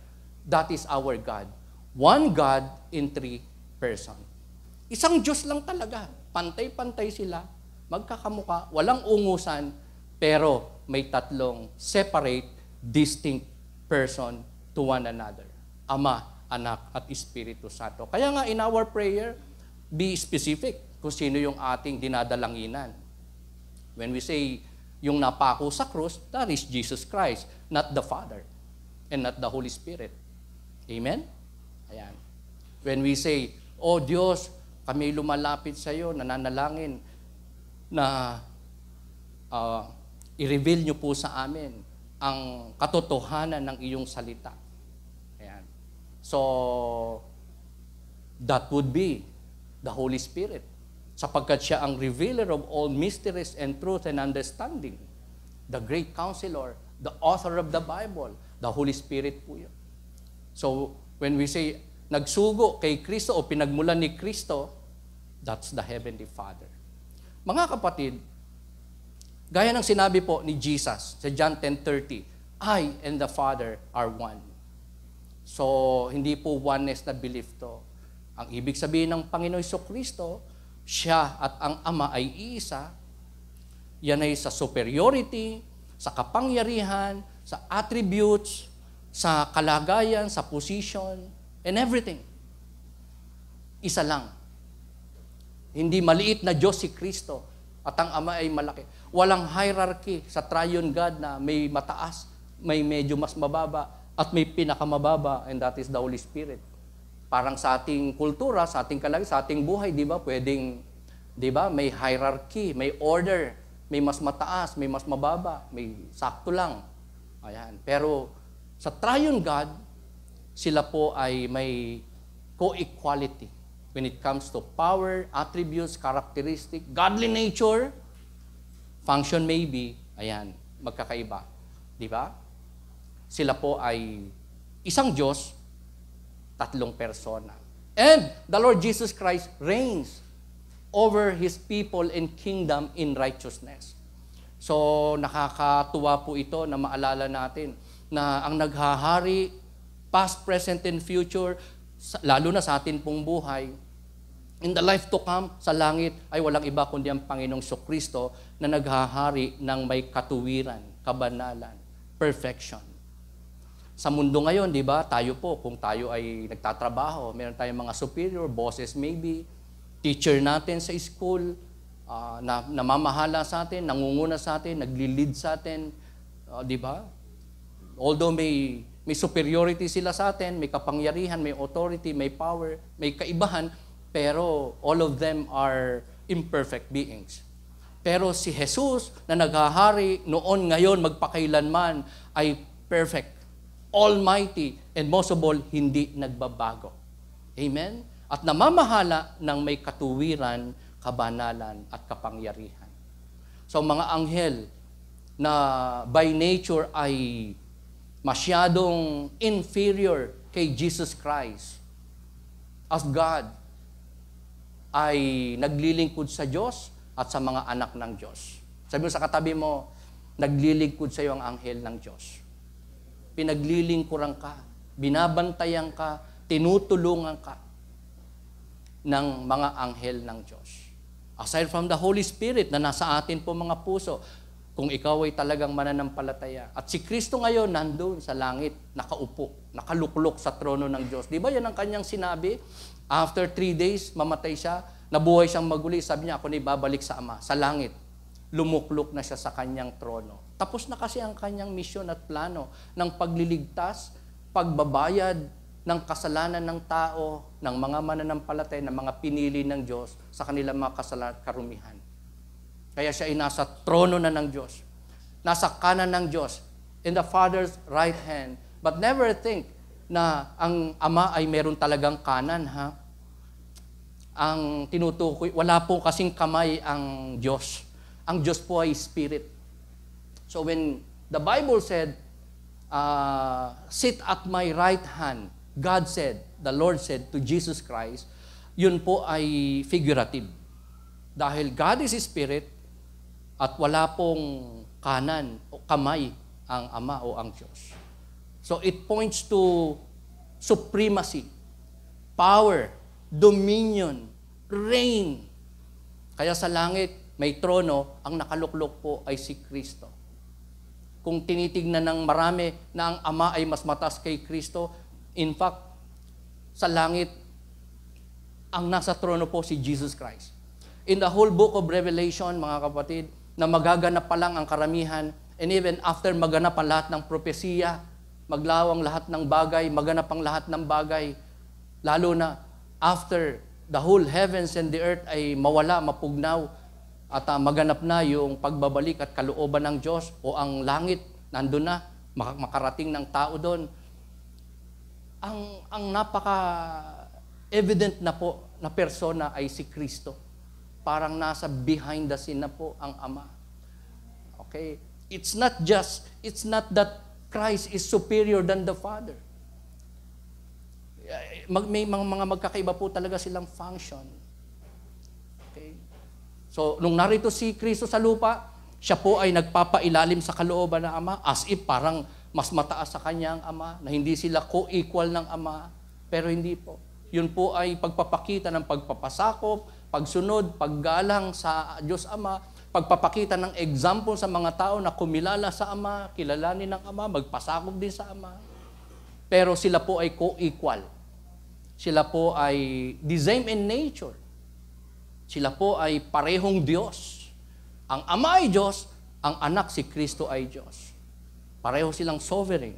That is our God. One God in three person. Isang Diyos lang talaga. Pantay-pantay sila, magkakamuka, walang ungusan, pero may tatlong separate, distinct person to one another. Ama, Anak, at Espiritu Santo. Kaya nga in our prayer, be specific kung sino yung ating dinadalanginan. When we say yung napako sa krus, that is Jesus Christ, not the Father, and not the Holy Spirit. Amen? Ayan. When we say, oh Diyos, kami lumalapit sa iyo, nananalangin na i-reveal niyo po sa amin ang katotohanan ng iyong salita. Ayan. So, that would be the Holy Spirit, sapagkat siya ang revealer of all mysteries and truth and understanding. The great counselor, the author of the Bible, the Holy Spirit po yun. So, when we say, nagsugo kay Kristo o pinagmulan ni Kristo, that's the Heavenly Father. Mga kapatid, gaya ng sinabi po ni Jesus sa John 10:30, I and the Father are one. So, hindi po oneness na belief to. Ang ibig sabihin ng Panginoon Jesucristo, siya at ang Ama ay iisa. Yan ay sa superiority, sa kapangyarihan, sa attributes, sa kalagayan, sa position, and everything. Isa lang. Hindi maliit na Diyos si Kristo at ang Ama ay malaki. Walang hierarchy sa triune God na may mataas, may medyo mas mababa, at may pinakamababa, and that is the Holy Spirit. Parang sa ating kultura, sa ating kalagayan, sa ating buhay, di ba, pwedeng, di ba, may hierarchy, may order, may mas mataas, may mas mababa, may sakto lang. Ayan. Pero sa triune God, sila po ay may co-equality when it comes to power, attributes, characteristic, godly nature, function maybe, ayan, magkakaiba. Di ba? Sila po ay isang Diyos, tatlong persona. And the Lord Jesus Christ reigns over His people and kingdom in righteousness. So, nakakatuwa po ito na maalala natin na ang naghahari, past, present, and future, lalo na sa atin pong buhay, in the life to come, sa langit, ay walang iba kundi ang Panginoong Jesucristo na naghahari ng may katuwiran, kabanalan, perfection. Sa mundo ngayon, di ba, tayo po, kung tayo ay nagtatrabaho, meron tayong mga superior, bosses maybe, teacher natin sa school, na namamahala sa atin, nangunguna sa atin, nagli-lead sa atin, di ba? Although may superiority sila sa atin, may kapangyarihan, may authority, may power, may kaibahan, pero all of them are imperfect beings. Pero si Jesus na naghahari noon, ngayon, magpakailanman, ay perfect, almighty, and most of all, hindi nagbabago. Amen? At namamahala ng may katuwiran, kabanalan, at kapangyarihan. So mga anghel na by nature ay masyadong inferior kay Jesus Christ as God, ay naglilingkod sa Diyos at sa mga anak ng Diyos. Sabi mo sa katabi mo, naglilingkod sa iyo ang anghel ng Diyos. Pinaglilingkuran ka, binabantayan ka, tinutulungan ka ng mga anghel ng Diyos. Aside from the Holy Spirit na nasa atin po mga puso, kung ikaw ay talagang mananampalataya. At si Kristo ngayon nandun sa langit, nakaupo, nakaluklok sa trono ng Diyos. Di ba yan ang kanyang sinabi? After 3 days, mamatay siya, nabuhay siyang maguli. Sabi niya, ako na ibabalik sa Ama, sa langit. Lumuklok na siya sa kanyang trono. Tapos na kasi ang kanyang misyon at plano ng pagliligtas, pagbabayad, ng kasalanan ng tao, ng mga mananampalataya, ng mga pinili ng Diyos sa kanilang mga kasalanan at karumihan. Kaya siya ay nasa trono na ng Diyos. Nasa kanan ng Diyos, in the Father's right hand. But never think na ang Ama ay meron talagang kanan, ha? Ang tinutukoy, wala po kasing kamay ang Diyos. Ang Diyos po ay Spirit. So when the Bible said, sit at my right hand, God said, the Lord said to Jesus Christ, yun po ay figurative. Dahil God is Spirit at wala pong kanan o kamay ang Ama o ang Diyos. So it points to supremacy, power, dominion, reign. Kaya sa langit, may trono, ang nakaluklok po ay si Kristo. Kung tinitignan ng marami na ang Ama ay mas mataas kay Kristo, in fact, sa langit, ang nasa trono po si Jesus Christ. In the whole book of Revelation, mga kapatid, na magaganap pa lang ang karamihan, and even after maganap ang lahat ng propesiya, maglawang lahat ng bagay, maganap ang lahat ng bagay, lalo na after the whole heavens and the earth ay mawala, mapugnaw, at maganap na yung pagbabalik at kalooban ng Diyos o ang langit, nandun na, makarating ng tao doon. Ang napaka-evident na po na persona ay si Kristo. Parang nasa behind the scene na po ang Ama. Okay? It's not that Christ is superior than the Father. May mga magkakaiba po talaga silang function. Okay? So, nung narito si Kristo sa lupa, siya po ay nagpapailalim sa kalooban ng Ama as if parang mas mataas sa kanya ang Ama, na hindi sila co-equal ng Ama, pero hindi po. Yun po ay pagpapakita ng pagpapasakop, pagsunod, paggalang sa Diyos Ama, pagpapakita ng example sa mga tao na kumilala sa Ama, kilalanin ng Ama, magpasakop din sa Ama. Pero sila po ay co-equal. Sila po ay the same in nature. Sila po ay parehong Diyos. Ang Ama ay Diyos, ang Anak si Kristo ay Diyos. Pareho silang sovereign.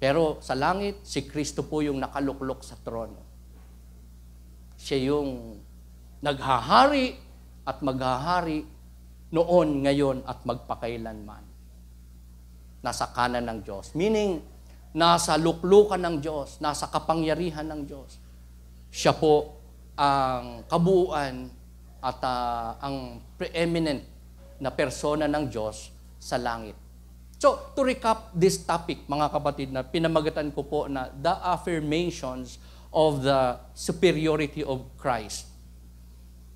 Pero sa langit, si Kristo po yung nakaluklok sa trono. Siya yung naghahari at maghahari noon, ngayon, at magpakailanman. Nasa kanan ng Diyos. Meaning, nasa luklukan ng Diyos, nasa kapangyarihan ng Diyos. Siya po ang kabuuan at ang preeminent na persona ng Diyos sa langit. So, to recap this topic, mga kapatid, na pinamagatan ko po na the affirmations of the superiority of Christ.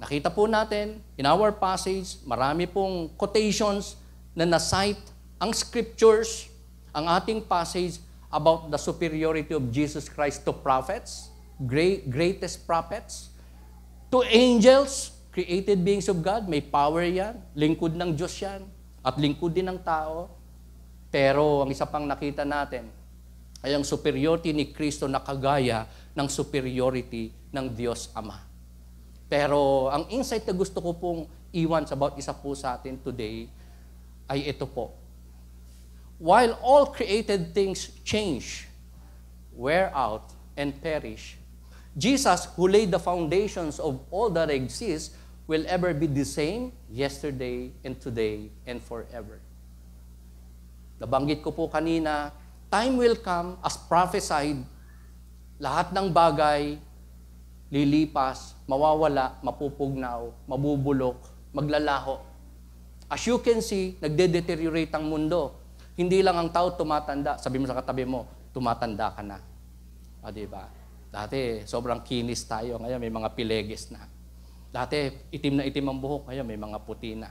Nakita po natin, in our passage, marami pong quotations na na-cite ang scriptures, ang ating passage about the superiority of Jesus Christ to prophets, greatest prophets, to angels, created beings of God, may power yan, lingkod ng Diyos yan, at lingkod din ng tao. Pero ang isa pang nakita natin ay ang superiority ni Kristo na kagaya ng superiority ng Diyos Ama. Pero ang insight na gusto ko pong iwan about isa po sa atin today ay ito po. While all created things change, wear out, and perish, Jesus, who laid the foundations of all that exists, will ever be the same yesterday and today and forever. Nabanggit ko po kanina, time will come as prophesied, lahat ng bagay lilipas, mawawala, mapupugnaw, mabubulok, maglalaho. As you can see, nagde-deteriorate ang mundo. Hindi lang ang tao tumatanda. Sabi mo sa katabi mo, tumatanda ka na. Diba? Dati, sobrang kinis tayo. Ngayon, may mga pilegis na. Dati, itim na itim ang buhok. Ngayon, may mga puti na.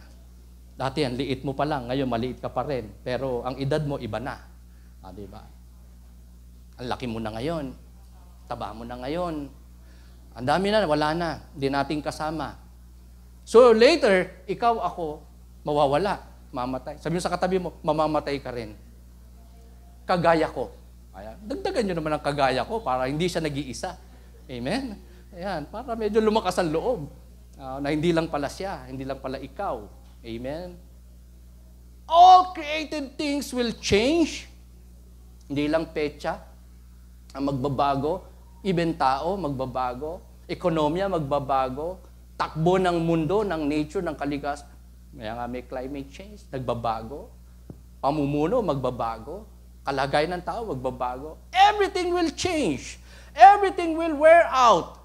Dati, ang liit mo pa lang. Ngayon, maliit ka pa rin. Pero ang edad mo, iba na. Diba? Ang laki mo na ngayon. Taba mo na ngayon. Ang dami na, wala na. Hindi natin kasama. So later, ikaw, ako, mawawala. Mamatay. Sabi mo sa katabi mo, mamamatay ka rin. Kagaya ko. Ayan. Dagdagan nyo naman ang kagaya ko para hindi siya nag-iisa. Amen? Ayan. Para medyo lumakas ang loob. Na hindi lang pala siya, hindi lang pala ikaw. Amen? All created things will change. Hindi lang petsa. ang magbabago, even tao magbabago, ekonomiya magbabago, takbo ng mundo, ng nature, ng kalikasan. Kaya nga may climate change, nagbabago. Pamumuno magbabago, kalagayan ng tao magbabago. Everything will change. Everything will wear out.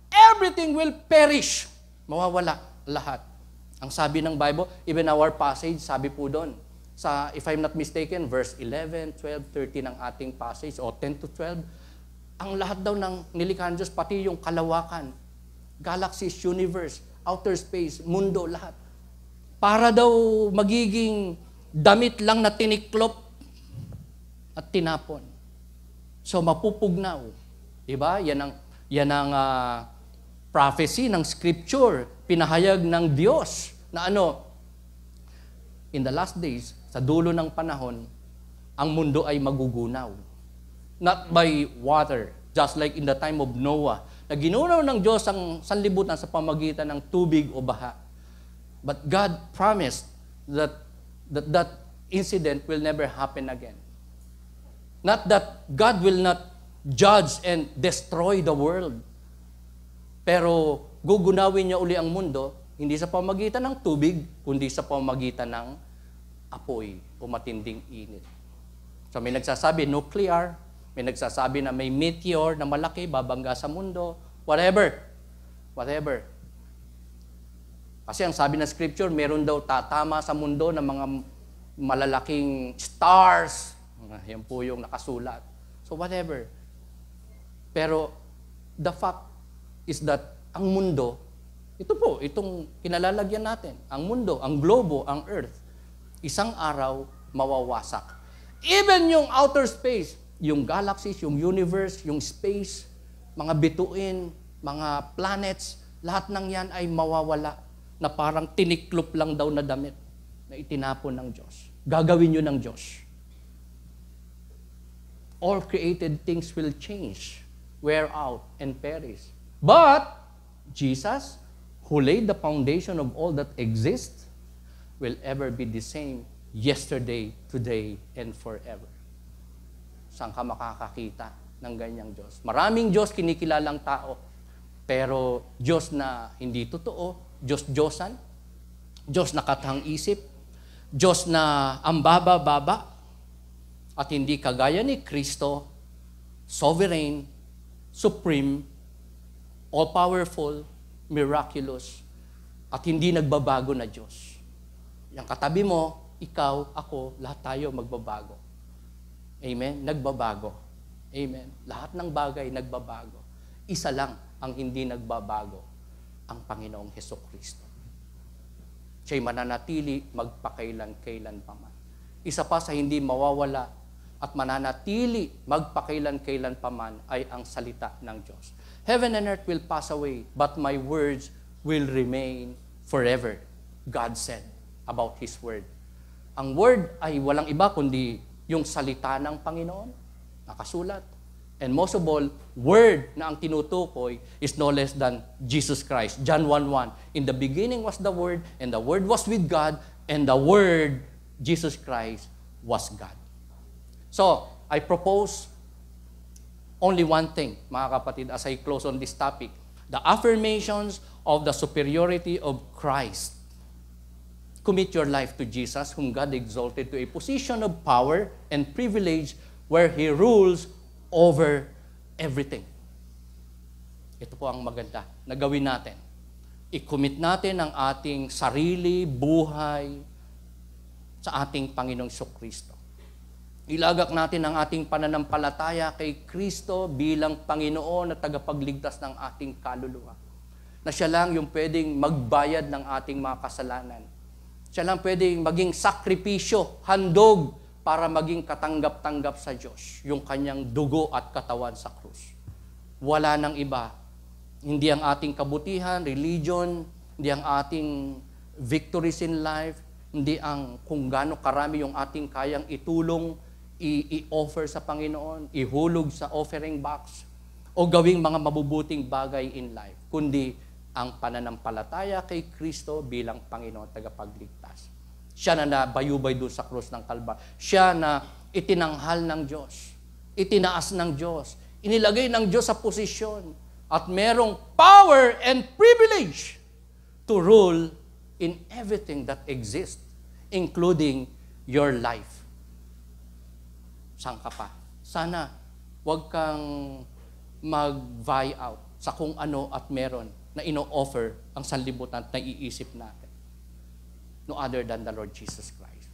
Everything will perish. Mawawala lahat. Ang sabi ng Bible, even our passage, sabi po doon, sa, if I'm not mistaken, verse 11, 12, 13 ng ating passage, o 10 to 12, ang lahat daw ng nilikha ng Diyos, pati yung kalawakan, galaxies, universe, outer space, mundo, lahat. Para daw magiging damit lang na tiniklop at tinapon. So mapupugnaw. Diba? Yan ang prophecy ng scripture, pinahayag ng Diyos na in the last days, sa dulo ng panahon, ang mundo ay magugunaw. Not by water, just like in the time of Noah, na ginunaw ng Diyos ang sanlibutan sa pamagitan ng tubig o baha. But God promised that incident will never happen again. Not that God will not judge and destroy the world. Pero gugunawin niya uli ang mundo, hindi sa pamagitan ng tubig, kundi sa pamagitan ng apoy o matinding init. So may nagsasabi nuclear, may nagsasabi na may meteor na malaki, babangga sa mundo, whatever. Kasi ang sabi ng scripture, meron daw tatama sa mundo ng mga malalaking stars. Yan po yung nakasulat. So whatever. Pero the fact is that ang mundo, ito po, itong kinalalagyan natin, ang mundo, ang globo, ang earth, isang araw mawawasak. Even yung outer space, yung galaxies, yung universe, yung space, mga bituin, mga planets, lahat ng yan ay mawawala na parang tiniklop lang daw na damit na itinapon ng Diyos. Gagawin yun ng Diyos. All created things will change, wear out, and perish. But Jesus, who laid the foundation of all that exists, will ever be the same yesterday, today, and forever. Saan ka makakakita ng ganyang Diyos? Maraming Diyos kinikilalang tao, pero Diyos na hindi totoo, Diyos-Diyosan, Diyos na katang isip, Diyos na ang baba-baba, at hindi kagaya ni Kristo, sovereign, supreme, all-powerful, miraculous, at hindi nagbabago na Diyos. Yung katabi mo, ikaw, ako, lahat tayo magbabago. Amen? Nagbabago. Amen? Lahat ng bagay nagbabago. Isa lang ang hindi nagbabago, ang Panginoong Hesukristo. Siya'y mananatili magpakailan-kailan pa man. Isa pa sa hindi mawawala at mananatili magpakailan-kailan pa man ay ang salita ng Diyos. Heaven and earth will pass away, but my words will remain forever. God said about His word. Ang word ay walang iba kundi yung salita ng Panginoon, nakasulat. And most of all, word na ang tinutukoy is no less than Jesus Christ. John 1:1. In the beginning was the Word, and the Word was with God, and the Word, Jesus Christ, was God. So, I propose only one thing, mga kapatid, as I close on this topic. The affirmations of the superiority of Christ. Commit your life to Jesus, whom God exalted to a position of power and privilege where He rules over everything. Ito po ang maganda na gawin natin. I-commit natin ang ating sarili, buhay sa ating Panginoong Kristo. Ilagak natin ang ating pananampalataya kay Kristo bilang Panginoon at tagapagligtas ng ating kaluluwa. Na siya lang yung pwedeng magbayad ng ating mga kasalanan. Siya lang pwedeng maging sakripisyo, handog, para maging katanggap-tanggap sa Diyos, yung kanyang dugo at katawan sa krus. Wala nang iba. Hindi ang ating kabutihan, religion, hindi ang ating victories in life, hindi ang kung gaano karami yung ating kayang itulong, i-offer sa Panginoon, ihulog sa offering box, o gawing mga mabubuting bagay in life, kundi ang pananampalataya kay Kristo bilang Panginoon tagapagligtas. Siya na nabayubay doon sa krus ng Kalbar. Siya na itinanghal ng Diyos. Itinaas ng Diyos. Inilagay ng Diyos sa posisyon at merong power and privilege to rule in everything that exists, including your life. Saan ka pa? Sana huwag kang mag-vie out sa kung ano at meron na ino-offer ang sanlibutan at naiisip natin. No other than the Lord Jesus Christ.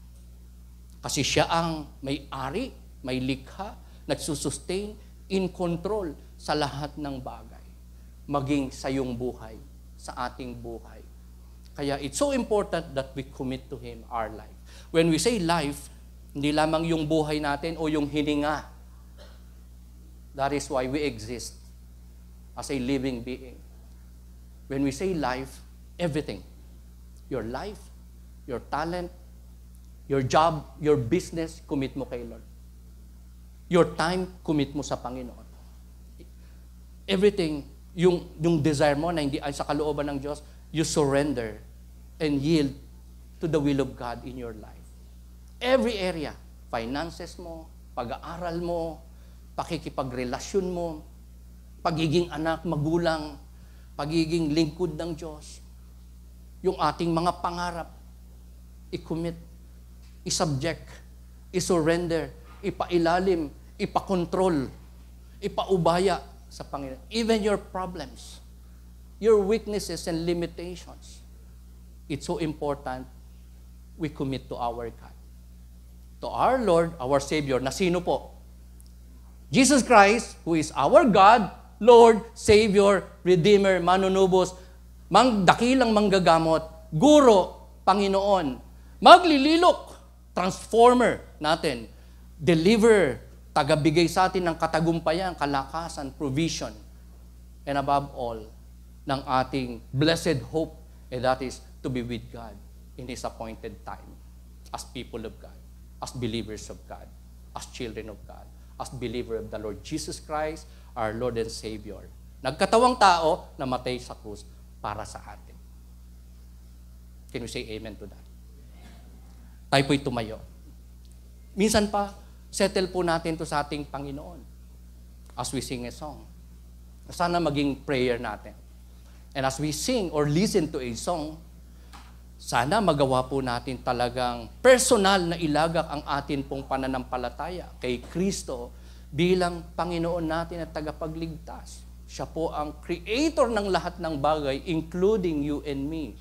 Kasi siya ang may-ari, may likha, nagsusustain, in control sa lahat ng bagay. Maging sa iyong buhay, sa ating buhay. Kaya it's so important that we commit to Him our life. When we say life, hindi lamang yung buhay natin o yung hininga. That is why we exist as a living being. When we say life, everything. Your life, your talent, your job, your business, commit mo kay Lord. Your time, commit mo sa Panginoon. Everything, yung desire mo na hindi ay sa kalooban ng Diyos, you surrender and yield to the will of God in your life. Every area, finances mo, pag-aaral mo, pakikipagrelasyon mo, pagiging anak, magulang, pagiging lingkod ng Diyos, yung ating mga pangarap, i-commit, i-subject, i-surrender, ipailalim, ipakontrol, ipaubaya sa Panginoon. Even your problems, your weaknesses and limitations, it's so important we commit to our God. To our Lord, our Savior, na sino po? Jesus Christ, who is our God, Lord, Savior, Redeemer, Manunubos, dakilang manggagamot, Guro, Panginoon, maglililok, transformer natin, deliver, tagabigay sa atin ng katagumpayan, kalakasan, provision, and above all, ng ating blessed hope, and that is to be with God in His appointed time, as people of God, as believers of God, as children of God, as believer of the Lord Jesus Christ, our Lord and Savior. Nagkatawang tao na matay sa krus para sa atin. Can we say amen to that? Tayo po'y tumayo. Minsan pa, settle po natin to sa ating Panginoon as we sing a song. Sana maging prayer natin. And as we sing or listen to a song, sana magawa po natin talagang personal na ilagak ang atin pong pananampalataya kay Kristo bilang Panginoon natin at tagapagligtas. Siya po ang creator ng lahat ng bagay, including you and me.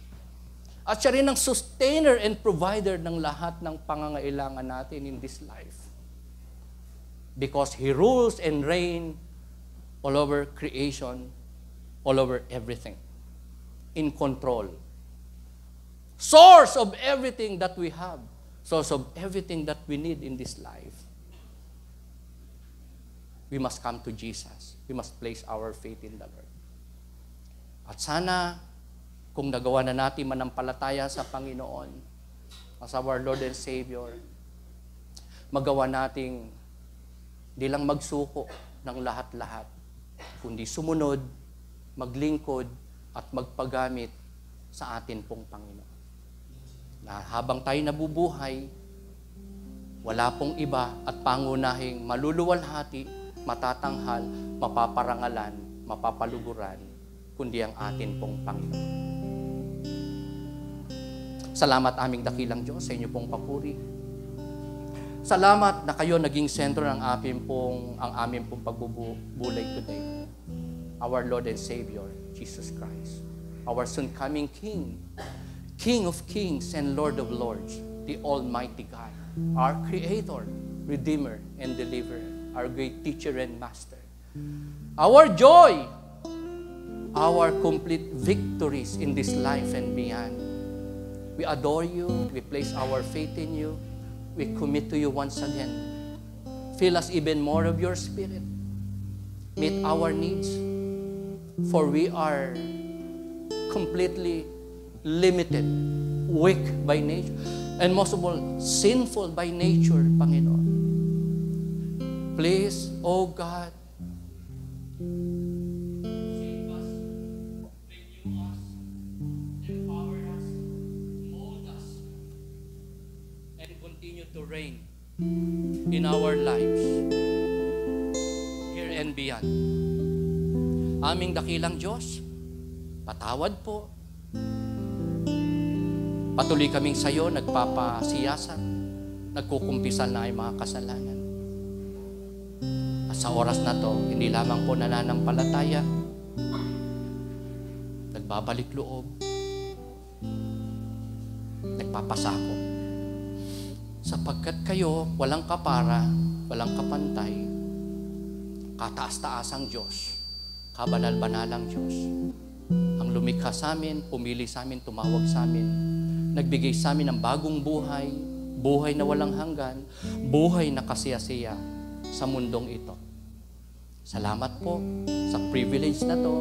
At siya rin ang sustainer and provider ng lahat ng pangangailangan natin in this life. Because He rules and reigns all over creation, all over everything. In control. Source of everything that we have. Source of everything that we need in this life. We must come to Jesus. We must place our faith in the Lord. At sana, kung nagawa na natin manampalataya sa Panginoon, as our Lord and Savior, magawa nating di lang magsuko ng lahat-lahat, kundi sumunod, maglingkod, at magpagamit sa atin pong Panginoon. Na habang tayo nabubuhay, wala pong iba at pangunahing maluluwalhati, matatanghal, mapaparangalan, mapapaluguran, kundi ang atin pong Panginoon. Salamat aming dakilang Diyos sa inyo pong papuri. Salamat na kayo naging sentro ng aming pong pagbubulay today. Our Lord and Savior, Jesus Christ. Our soon-coming King, King of kings and Lord of lords, the Almighty God, our Creator, Redeemer, and Deliverer, our great teacher and master. Our joy, our complete victories in this life and beyond. We adore you, we place our faith in you, we commit to you once again. Fill us even more of your Spirit. Meet our needs, for we are completely limited, weak by nature, and most of all, sinful by nature, Panginoon. Please, O God, save us, renew us, empower us, mold us, and continue to reign in our lives, here and beyond. Aming dakilang Diyos, patawad po. Patuloy kaming sa iyo, nagpapasiyasan, nagkukumpisal na ay mga kasalanan. At sa oras na to, hindi lamang po nananampalataya, nagbabalik loob, nagpapasakop. Sapagkat kayo, walang kapara, walang kapantay, kataas-taasang Diyos, kabanal-banalang Diyos. Ang lumikha sa amin, pumili sa amin, tumawag sa amin, nagbigay sa amin ng bagong buhay, buhay na walang hanggan, buhay na kasiyasiya sa mundong ito. Salamat po sa privilege na to.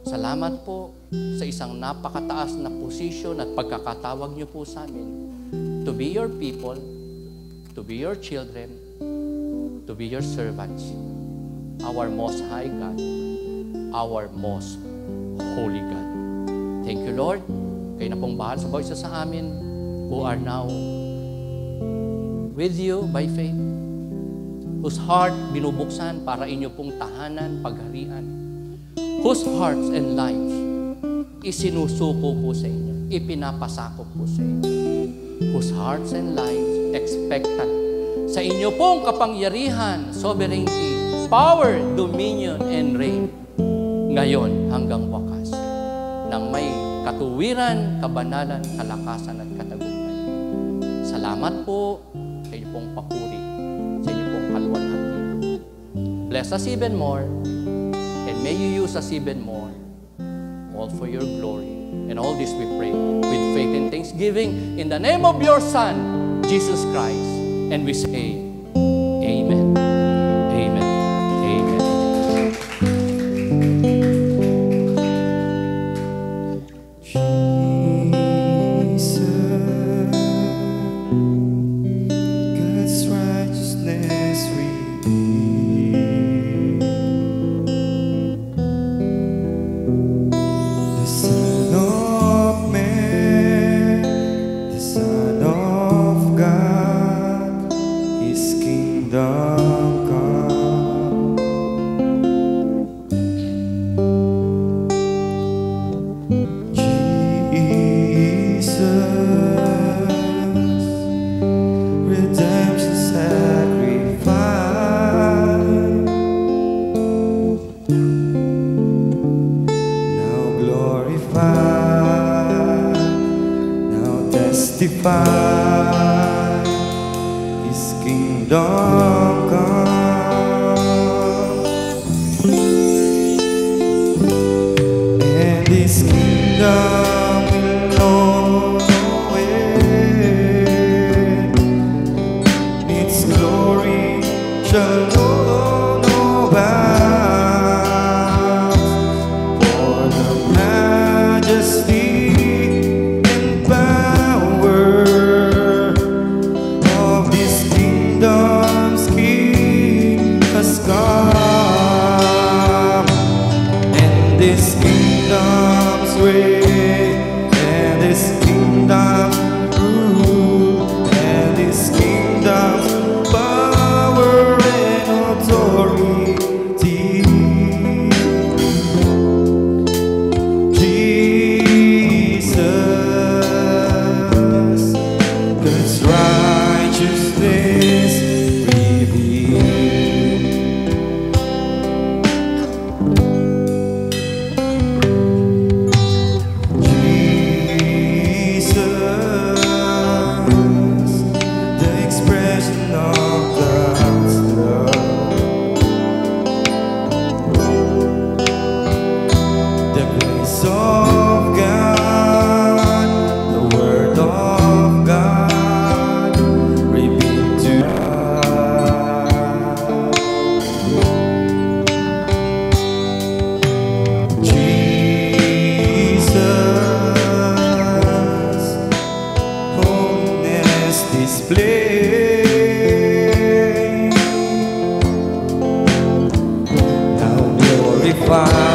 Salamat po sa isang napakataas na posisyon at pagkakatawag niyo po sa amin to be your people, to be your children, to be your servants, our most high God, our most holy God. Thank you, Lord. Kayo na pong bahal sa bawat isa sa amin who are now with you by faith, whose heart binubuksan para inyo pong tahanan, pagharian, whose hearts and lives isinusuko po sa inyo, ipinapasakop po sa inyo, whose hearts and lives expectant sa inyo pong kapangyarihan, sovereignty, power, dominion, and reign, ngayon hanggang wakas, nang may katuwiran, kabanalan, kalakasan, at katagumpayan. Salamat po sa inyo pong papuri, sa inyo pong kaluwalhati. Bless us even more, and may you use us even more, all for your glory. And all this we pray with faith and thanksgiving in the name of your Son, Jesus Christ. And we say, Amen. Amen. Amen. Jesus, God's righteousness revealed. The Son of Man, the Son of God, His kingdom come. Jesus, redemption sacrifice, now glorified, now testify, His kingdom come, and His kingdom will know no end. Its glory shall know no bounds, for the majesty and power of this kingdom's King has come, and this kingdom's reign, and this kingdom's rule, and this kingdom's power and authority. Jesus, God's righteousness revealed. Jesus, the expression of God's love, the grace of God, the Word of God revealed to us. Jesus, holiness display, now glorified,